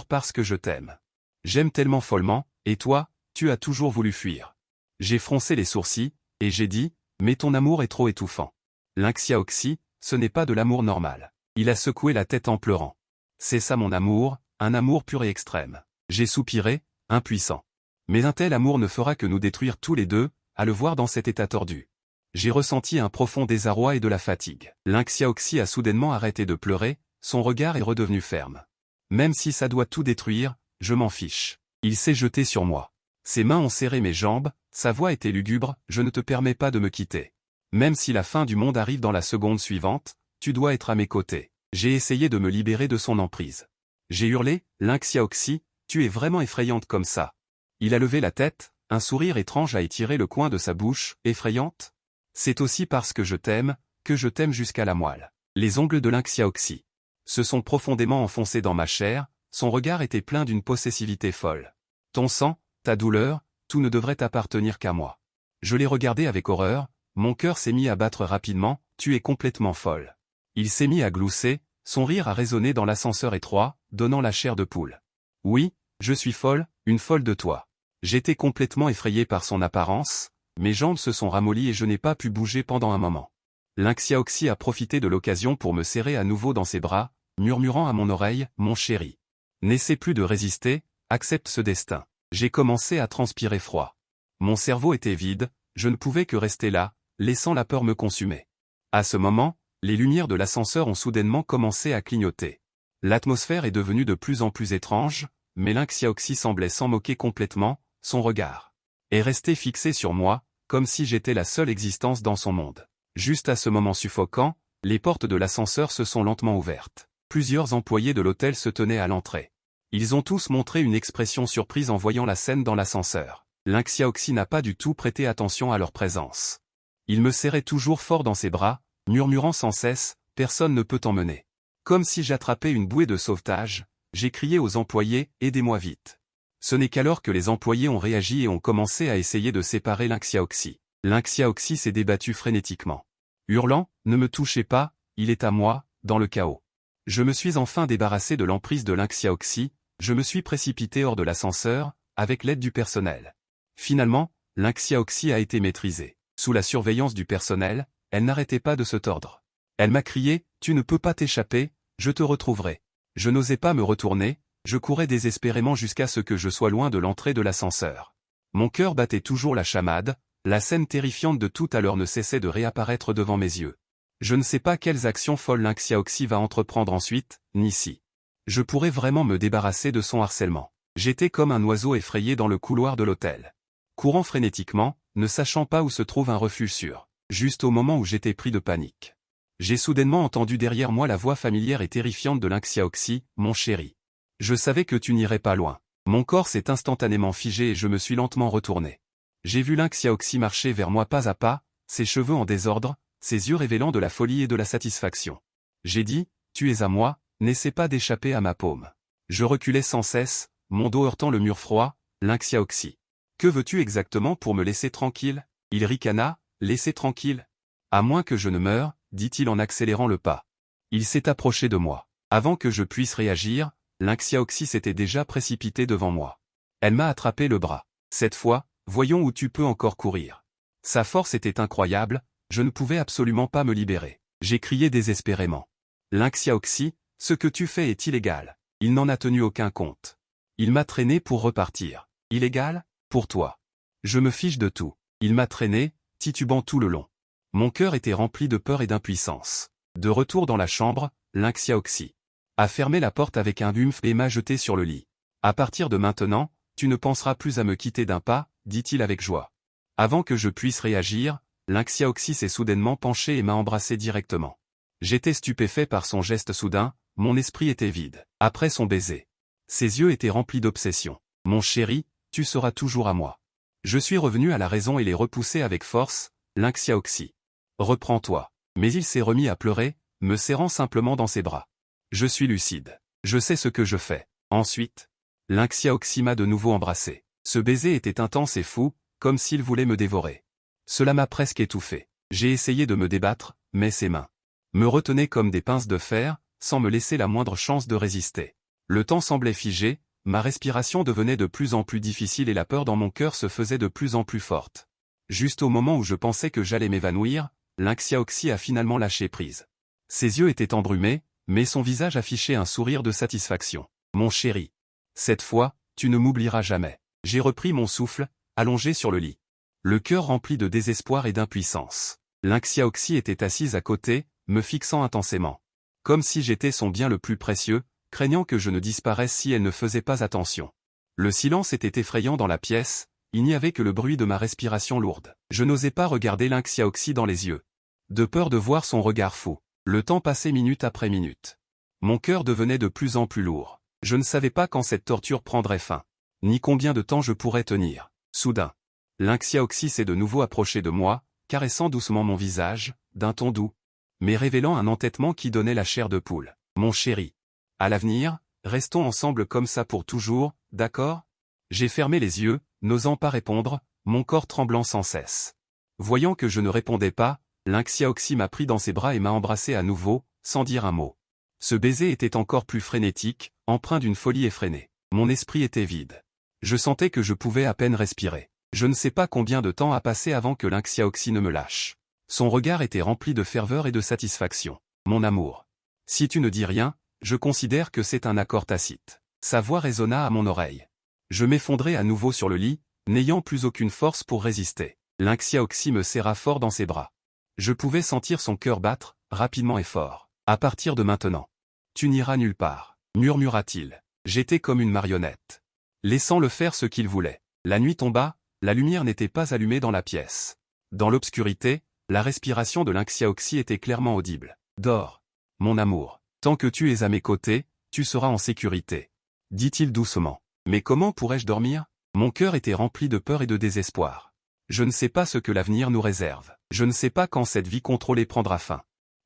parce que je t'aime. J'aime tellement follement, et toi, tu as toujours voulu fuir. J'ai froncé les sourcils, et j'ai dit, mais ton amour est trop étouffant. Lynx Yaoxi, ce n'est pas de l'amour normal. Il a secoué la tête en pleurant. C'est ça mon amour, un amour pur et extrême. J'ai soupiré, impuissant. Mais un tel amour ne fera que nous détruire tous les deux, à le voir dans cet état tordu. J'ai ressenti un profond désarroi et de la fatigue. Lynx Yaoxi a soudainement arrêté de pleurer, son regard est redevenu ferme. Même si ça doit tout détruire, je m'en fiche. Il s'est jeté sur moi. Ses mains ont serré mes jambes, sa voix était lugubre, je ne te permets pas de me quitter. Même si la fin du monde arrive dans la seconde suivante, tu dois être à mes côtés. J'ai essayé de me libérer de son emprise. J'ai hurlé, Lynx Yaoxi, tu es vraiment effrayante comme ça. Il a levé la tête, un sourire étrange a étiré le coin de sa bouche, effrayante. C'est aussi parce que je t'aime jusqu'à la moelle. Les ongles de Lynx Yaoxi se sont profondément enfoncés dans ma chair, son regard était plein d'une possessivité folle. Ton sang, ta douleur, tout ne devrait appartenir qu'à moi. Je l'ai regardé avec horreur, mon cœur s'est mis à battre rapidement, tu es complètement folle. Il s'est mis à glousser, son rire a résonné dans l'ascenseur étroit, donnant la chair de poule. Oui, je suis folle, une folle de toi. J'étais complètement effrayé par son apparence, mes jambes se sont ramollies et je n'ai pas pu bouger pendant un moment. Lynx Yaoxi a profité de l'occasion pour me serrer à nouveau dans ses bras, murmurant à mon oreille, mon chéri. N'essaie plus de résister, accepte ce destin. J'ai commencé à transpirer froid. Mon cerveau était vide, je ne pouvais que rester là, laissant la peur me consumer. À ce moment, les lumières de l'ascenseur ont soudainement commencé à clignoter. L'atmosphère est devenue de plus en plus étrange, mais Lynx Yaoxi semblait s'en moquer complètement, son regard est resté fixé sur moi, comme si j'étais la seule existence dans son monde. Juste à ce moment suffocant, les portes de l'ascenseur se sont lentement ouvertes. Plusieurs employés de l'hôtel se tenaient à l'entrée. Ils ont tous montré une expression surprise en voyant la scène dans l'ascenseur. Lynx Yaoxi n'a pas du tout prêté attention à leur présence. Il me serrait toujours fort dans ses bras, murmurant sans cesse, « Personne ne peut t'emmener ». Comme si j'attrapais une bouée de sauvetage, j'ai crié aux employés, « Aidez-moi vite ». Ce n'est qu'alors que les employés ont réagi et ont commencé à essayer de séparer Lynx Yaoxi. Lynx Yaoxi s'est débattu frénétiquement. Hurlant, « Ne me touchez pas, il est à moi », dans le chaos. Je me suis enfin débarrassé de l'emprise de Lynx Yaoxi, je me suis précipité hors de l'ascenseur, avec l'aide du personnel. Finalement, Lynx Yaoxi a été maîtrisée. Sous la surveillance du personnel, elle n'arrêtait pas de se tordre. Elle m'a crié, « Tu ne peux pas t'échapper, je te retrouverai ». Je n'osais pas me retourner, je courais désespérément jusqu'à ce que je sois loin de l'entrée de l'ascenseur. Mon cœur battait toujours la chamade, la scène terrifiante de tout à l'heure ne cessait de réapparaître devant mes yeux. Je ne sais pas quelles actions folles Lynx Yaoxi va entreprendre ensuite, ni si je pourrais vraiment me débarrasser de son harcèlement. J'étais comme un oiseau effrayé dans le couloir de l'hôtel. Courant frénétiquement, ne sachant pas où se trouve un refuge sûr. Juste au moment où j'étais pris de panique. J'ai soudainement entendu derrière moi la voix familière et terrifiante de Lynx Yaoxi, « Mon chéri. Je savais que tu n'irais pas loin. » Mon corps s'est instantanément figé et je me suis lentement retourné. J'ai vu Lynx Yaoxi marcher vers moi pas à pas, ses cheveux en désordre, ses yeux révélant de la folie et de la satisfaction. J'ai dit, « Tu es à moi, n'essaie pas d'échapper à ma paume. » Je reculais sans cesse, mon dos heurtant le mur froid, Lynx Yaoxi. « Que veux-tu exactement pour me laisser tranquille ?» Il ricana, « Laissez tranquille. À moins que je ne meure, dit-il en accélérant le pas. Il s'est approché de moi. Avant que je puisse réagir, Lynxia Oxy s'était déjà précipitée devant moi. Elle m'a attrapé le bras. Cette fois, voyons où tu peux encore courir. Sa force était incroyable, je ne pouvais absolument pas me libérer. J'ai crié désespérément. Lynxia Oxy, ce que tu fais est illégal. Il n'en a tenu aucun compte. Il m'a traîné pour repartir. Illégal? Pour toi. Je me fiche de tout. Il m'a traîné, titubant tout le long. Mon cœur était rempli de peur et d'impuissance. De retour dans la chambre, Lynxia Oxy a fermé la porte avec un humph et m'a jeté sur le lit. À partir de maintenant, tu ne penseras plus à me quitter d'un pas, dit-il avec joie. Avant que je puisse réagir, Lynxia Oxy s'est soudainement penché et m'a embrassé directement. J'étais stupéfait par son geste soudain, mon esprit était vide. Après son baiser, ses yeux étaient remplis d'obsession. Mon chéri, tu seras toujours à moi. Je suis revenu à la raison et l'ai repoussé avec force, Lynxia Oxy. Reprends-toi. Mais il s'est remis à pleurer, me serrant simplement dans ses bras. Je suis lucide. Je sais ce que je fais. Ensuite, Lynxia Oxy m'a de nouveau embrassé. Ce baiser était intense et fou, comme s'il voulait me dévorer. Cela m'a presque étouffé. J'ai essayé de me débattre, mais ses mains me retenaient comme des pinces de fer, sans me laisser la moindre chance de résister. Le temps semblait figé, ma respiration devenait de plus en plus difficile et la peur dans mon cœur se faisait de plus en plus forte. Juste au moment où je pensais que j'allais m'évanouir, Lynxia Oxy a finalement lâché prise. Ses yeux étaient embrumés, mais son visage affichait un sourire de satisfaction. Mon chéri. Cette fois, tu ne m'oublieras jamais. J'ai repris mon souffle, allongé sur le lit. Le cœur rempli de désespoir et d'impuissance. Lynxia Oxy était assise à côté, me fixant intensément. Comme si j'étais son bien le plus précieux, craignant que je ne disparaisse si elle ne faisait pas attention. Le silence était effrayant dans la pièce, il n'y avait que le bruit de ma respiration lourde. Je n'osais pas regarder Lynxia Oxy dans les yeux. De peur de voir son regard fou. Le temps passait minute après minute. Mon cœur devenait de plus en plus lourd. Je ne savais pas quand cette torture prendrait fin, ni combien de temps je pourrais tenir. Soudain, Lynxia Oxy s'est de nouveau approchée de moi, caressant doucement mon visage, d'un ton doux, mais révélant un entêtement qui donnait la chair de poule. Mon chéri. À l'avenir, restons ensemble comme ça pour toujours, d'accord? J'ai fermé les yeux, n'osant pas répondre, mon corps tremblant sans cesse. Voyant que je ne répondais pas, Lynxia Oxy m'a pris dans ses bras et m'a embrassé à nouveau, sans dire un mot. Ce baiser était encore plus frénétique, empreint d'une folie effrénée. Mon esprit était vide. Je sentais que je pouvais à peine respirer. Je ne sais pas combien de temps a passé avant que Lynxia Oxy ne me lâche. Son regard était rempli de ferveur et de satisfaction. Mon amour. Si tu ne dis rien, je considère que c'est un accord tacite. Sa voix résonna à mon oreille. Je m'effondrai à nouveau sur le lit, n'ayant plus aucune force pour résister. Lynxia Oxy me serra fort dans ses bras. Je pouvais sentir son cœur battre, rapidement et fort. À partir de maintenant, tu n'iras nulle part, murmura-t-il. J'étais comme une marionnette, laissant-le faire ce qu'il voulait. La nuit tomba, la lumière n'était pas allumée dans la pièce. Dans l'obscurité, la respiration de Lynxia Oxy était clairement audible. Dors, mon amour. Tant que tu es à mes côtés, tu seras en sécurité, dit-il doucement. Mais comment pourrais-je dormir? Mon cœur était rempli de peur et de désespoir. Je ne sais pas ce que l'avenir nous réserve. Je ne sais pas quand cette vie contrôlée prendra fin.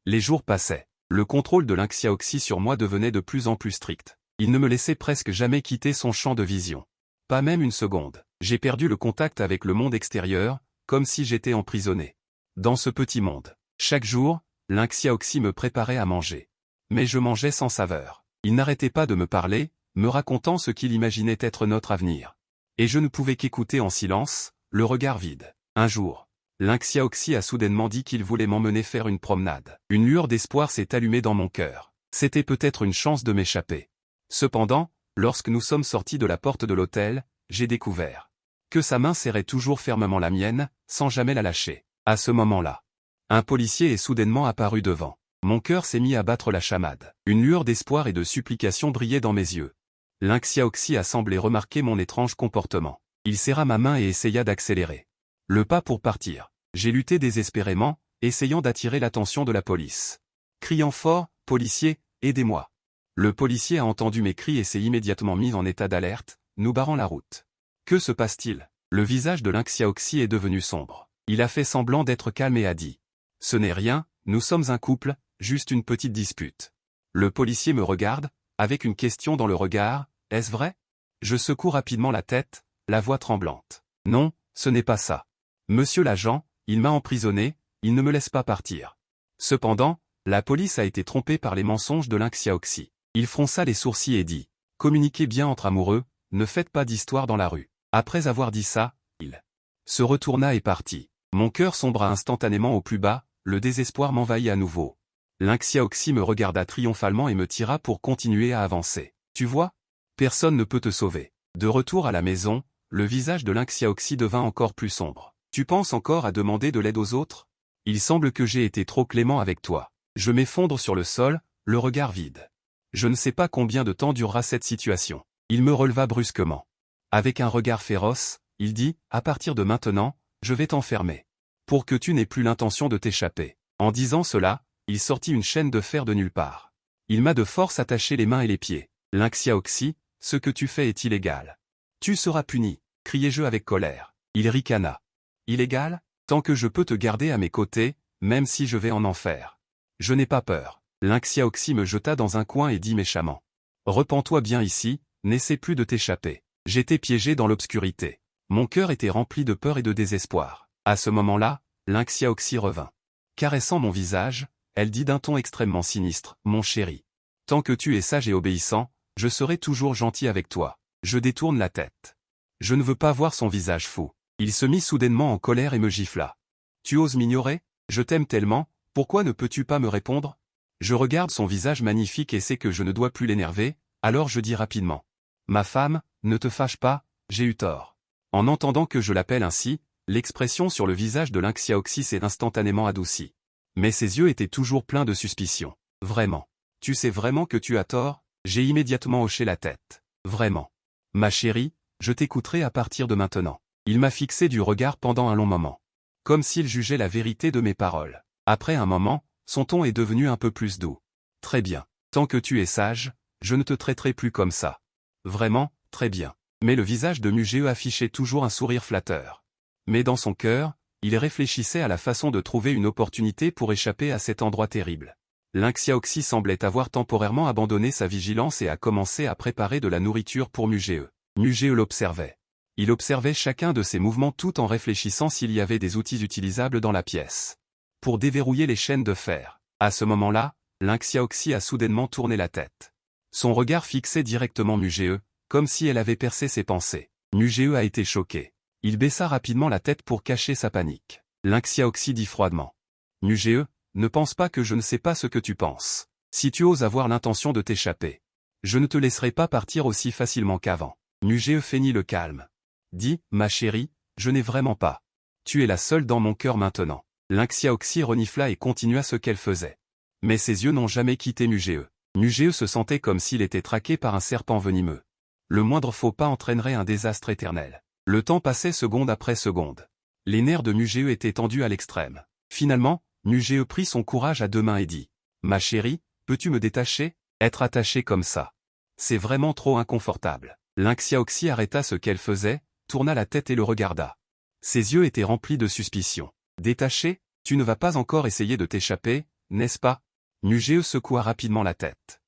Les jours passaient. Le contrôle de Lynxia Oxy sur moi devenait de plus en plus strict. Il ne me laissait presque jamais quitter son champ de vision. Pas même une seconde. J'ai perdu le contact avec le monde extérieur, comme si j'étais emprisonné. Dans ce petit monde. Chaque jour, Lynxia Oxy me préparait à manger. Mais je mangeais sans saveur. Il n'arrêtait pas de me parler, me racontant ce qu'il imaginait être notre avenir. Et je ne pouvais qu'écouter en silence, le regard vide. Un jour, Lynxia Oxy a soudainement dit qu'il voulait m'emmener faire une promenade. Une lueur d'espoir s'est allumée dans mon cœur. C'était peut-être une chance de m'échapper. Cependant, lorsque nous sommes sortis de la porte de l'hôtel, j'ai découvert que sa main serrait toujours fermement la mienne, sans jamais la lâcher. À ce moment-là, un policier est soudainement apparu devant. Mon cœur s'est mis à battre la chamade. Une lueur d'espoir et de supplication brillait dans mes yeux. Lynxia Oxy a semblé remarquer mon étrange comportement. Il serra ma main et essaya d'accélérer le pas pour partir. J'ai lutté désespérément, essayant d'attirer l'attention de la police. Criant fort, « Policier, aidez-moi !» Le policier a entendu mes cris et s'est immédiatement mis en état d'alerte, nous barrant la route. Que se passe-t-il? Le visage de Lynxia Oxy est devenu sombre. Il a fait semblant d'être calme et a dit « Ce n'est rien, nous sommes un couple, juste une petite dispute. » Le policier me regarde, avec une question dans le regard, « Est-ce vrai ?» Je secoue rapidement la tête, la voix tremblante. « Non, ce n'est pas ça. Monsieur l'agent, il m'a emprisonné, il ne me laisse pas partir. Cependant, la police a été trompée par les mensonges de Lynx-Xiaoxi. Il fronça les sourcils et dit « Communiquez bien entre amoureux, ne faites pas d'histoire dans la rue. » Après avoir dit ça, il se retourna et partit. Mon cœur sombra instantanément au plus bas, le désespoir m'envahit à nouveau. Lynx-Xiaoxi me regarda triomphalement et me tira pour continuer à avancer. Tu vois? Personne ne peut te sauver. De retour à la maison, le visage de Lynx-Xiaoxi devint encore plus sombre. Tu penses encore à demander de l'aide aux autres? Il semble que j'ai été trop clément avec toi. Je m'effondre sur le sol, le regard vide. Je ne sais pas combien de temps durera cette situation. Il me releva brusquement. Avec un regard féroce, il dit, à partir de maintenant, je vais t'enfermer. Pour que tu n'aies plus l'intention de t'échapper. En disant cela, il sortit une chaîne de fer de nulle part. Il m'a de force attaché les mains et les pieds. Lynx-Xiaoxi, ce que tu fais est illégal. Tu seras puni, criai-je avec colère. Il ricana. Illégal? Tant que je peux te garder à mes côtés, même si je vais en enfer. Je n'ai pas peur. Lynx-Xiaoxi me jeta dans un coin et dit méchamment. Repens-toi bien ici, n'essaie plus de t'échapper. J'étais piégé dans l'obscurité. Mon cœur était rempli de peur et de désespoir. À ce moment-là, Lynx-Xiaoxi revint. Caressant mon visage, elle dit d'un ton extrêmement sinistre, « Mon chéri. Tant que tu es sage et obéissant, je serai toujours gentil avec toi. » Je détourne la tête. Je ne veux pas voir son visage fou. Il se mit soudainement en colère et me gifla. « Tu oses m'ignorer? Je t'aime tellement, pourquoi ne peux-tu pas me répondre ?» Je regarde son visage magnifique et sais que je ne dois plus l'énerver, alors je dis rapidement. « Ma femme, ne te fâche pas, j'ai eu tort. » En entendant que je l'appelle ainsi, l'expression sur le visage de Lynx-Xiaoxi s'est instantanément adoucie. Mais ses yeux étaient toujours pleins de suspicion. « Vraiment? Tu sais vraiment que tu as tort? » J'ai immédiatement hoché la tête. « Vraiment. Ma chérie, je t'écouterai à partir de maintenant. » Il m'a fixé du regard pendant un long moment. Comme s'il jugeait la vérité de mes paroles. Après un moment, son ton est devenu un peu plus doux. « Très bien. Tant que tu es sage, je ne te traiterai plus comme ça. » Vraiment, très bien. Mais le visage de Muge affichait toujours un sourire flatteur. Mais dans son cœur, il réfléchissait à la façon de trouver une opportunité pour échapper à cet endroit terrible. Lynx-Xiaoxi semblait avoir temporairement abandonné sa vigilance et a commencé à préparer de la nourriture pour Muge. Muge l'observait. Il observait chacun de ses mouvements tout en réfléchissant s'il y avait des outils utilisables dans la pièce. Pour déverrouiller les chaînes de fer. À ce moment-là, Lynx-Xiaoxi a soudainement tourné la tête. Son regard fixait directement Muge, comme si elle avait percé ses pensées. Muge a été choqué. Il baissa rapidement la tête pour cacher sa panique. Lynx-Xiaoxi dit froidement. « Muge, ne pense pas que je ne sais pas ce que tu penses. Si tu oses avoir l'intention de t'échapper, je ne te laisserai pas partir aussi facilement qu'avant. » Muge feignit le calme. Dit, « Ma chérie, je n'ai vraiment pas. Tu es la seule dans mon cœur maintenant. » Lynx-Xiaoxi renifla et continua ce qu'elle faisait. Mais ses yeux n'ont jamais quitté Muge. Muge se sentait comme s'il était traqué par un serpent venimeux. Le moindre faux pas entraînerait un désastre éternel. Le temps passait seconde après seconde. Les nerfs de Muge étaient tendus à l'extrême. Finalement, Muge prit son courage à deux mains et dit, « Ma chérie, peux-tu me détacher? Être attaché comme ça. C'est vraiment trop inconfortable. » Lynx-Xiaoxi arrêta ce qu'elle faisait, tourna la tête et le regarda. Ses yeux étaient remplis de suspicion. « Détaché? Tu ne vas pas encore essayer de t'échapper, n'est-ce pas ?» Muge secoua rapidement la tête.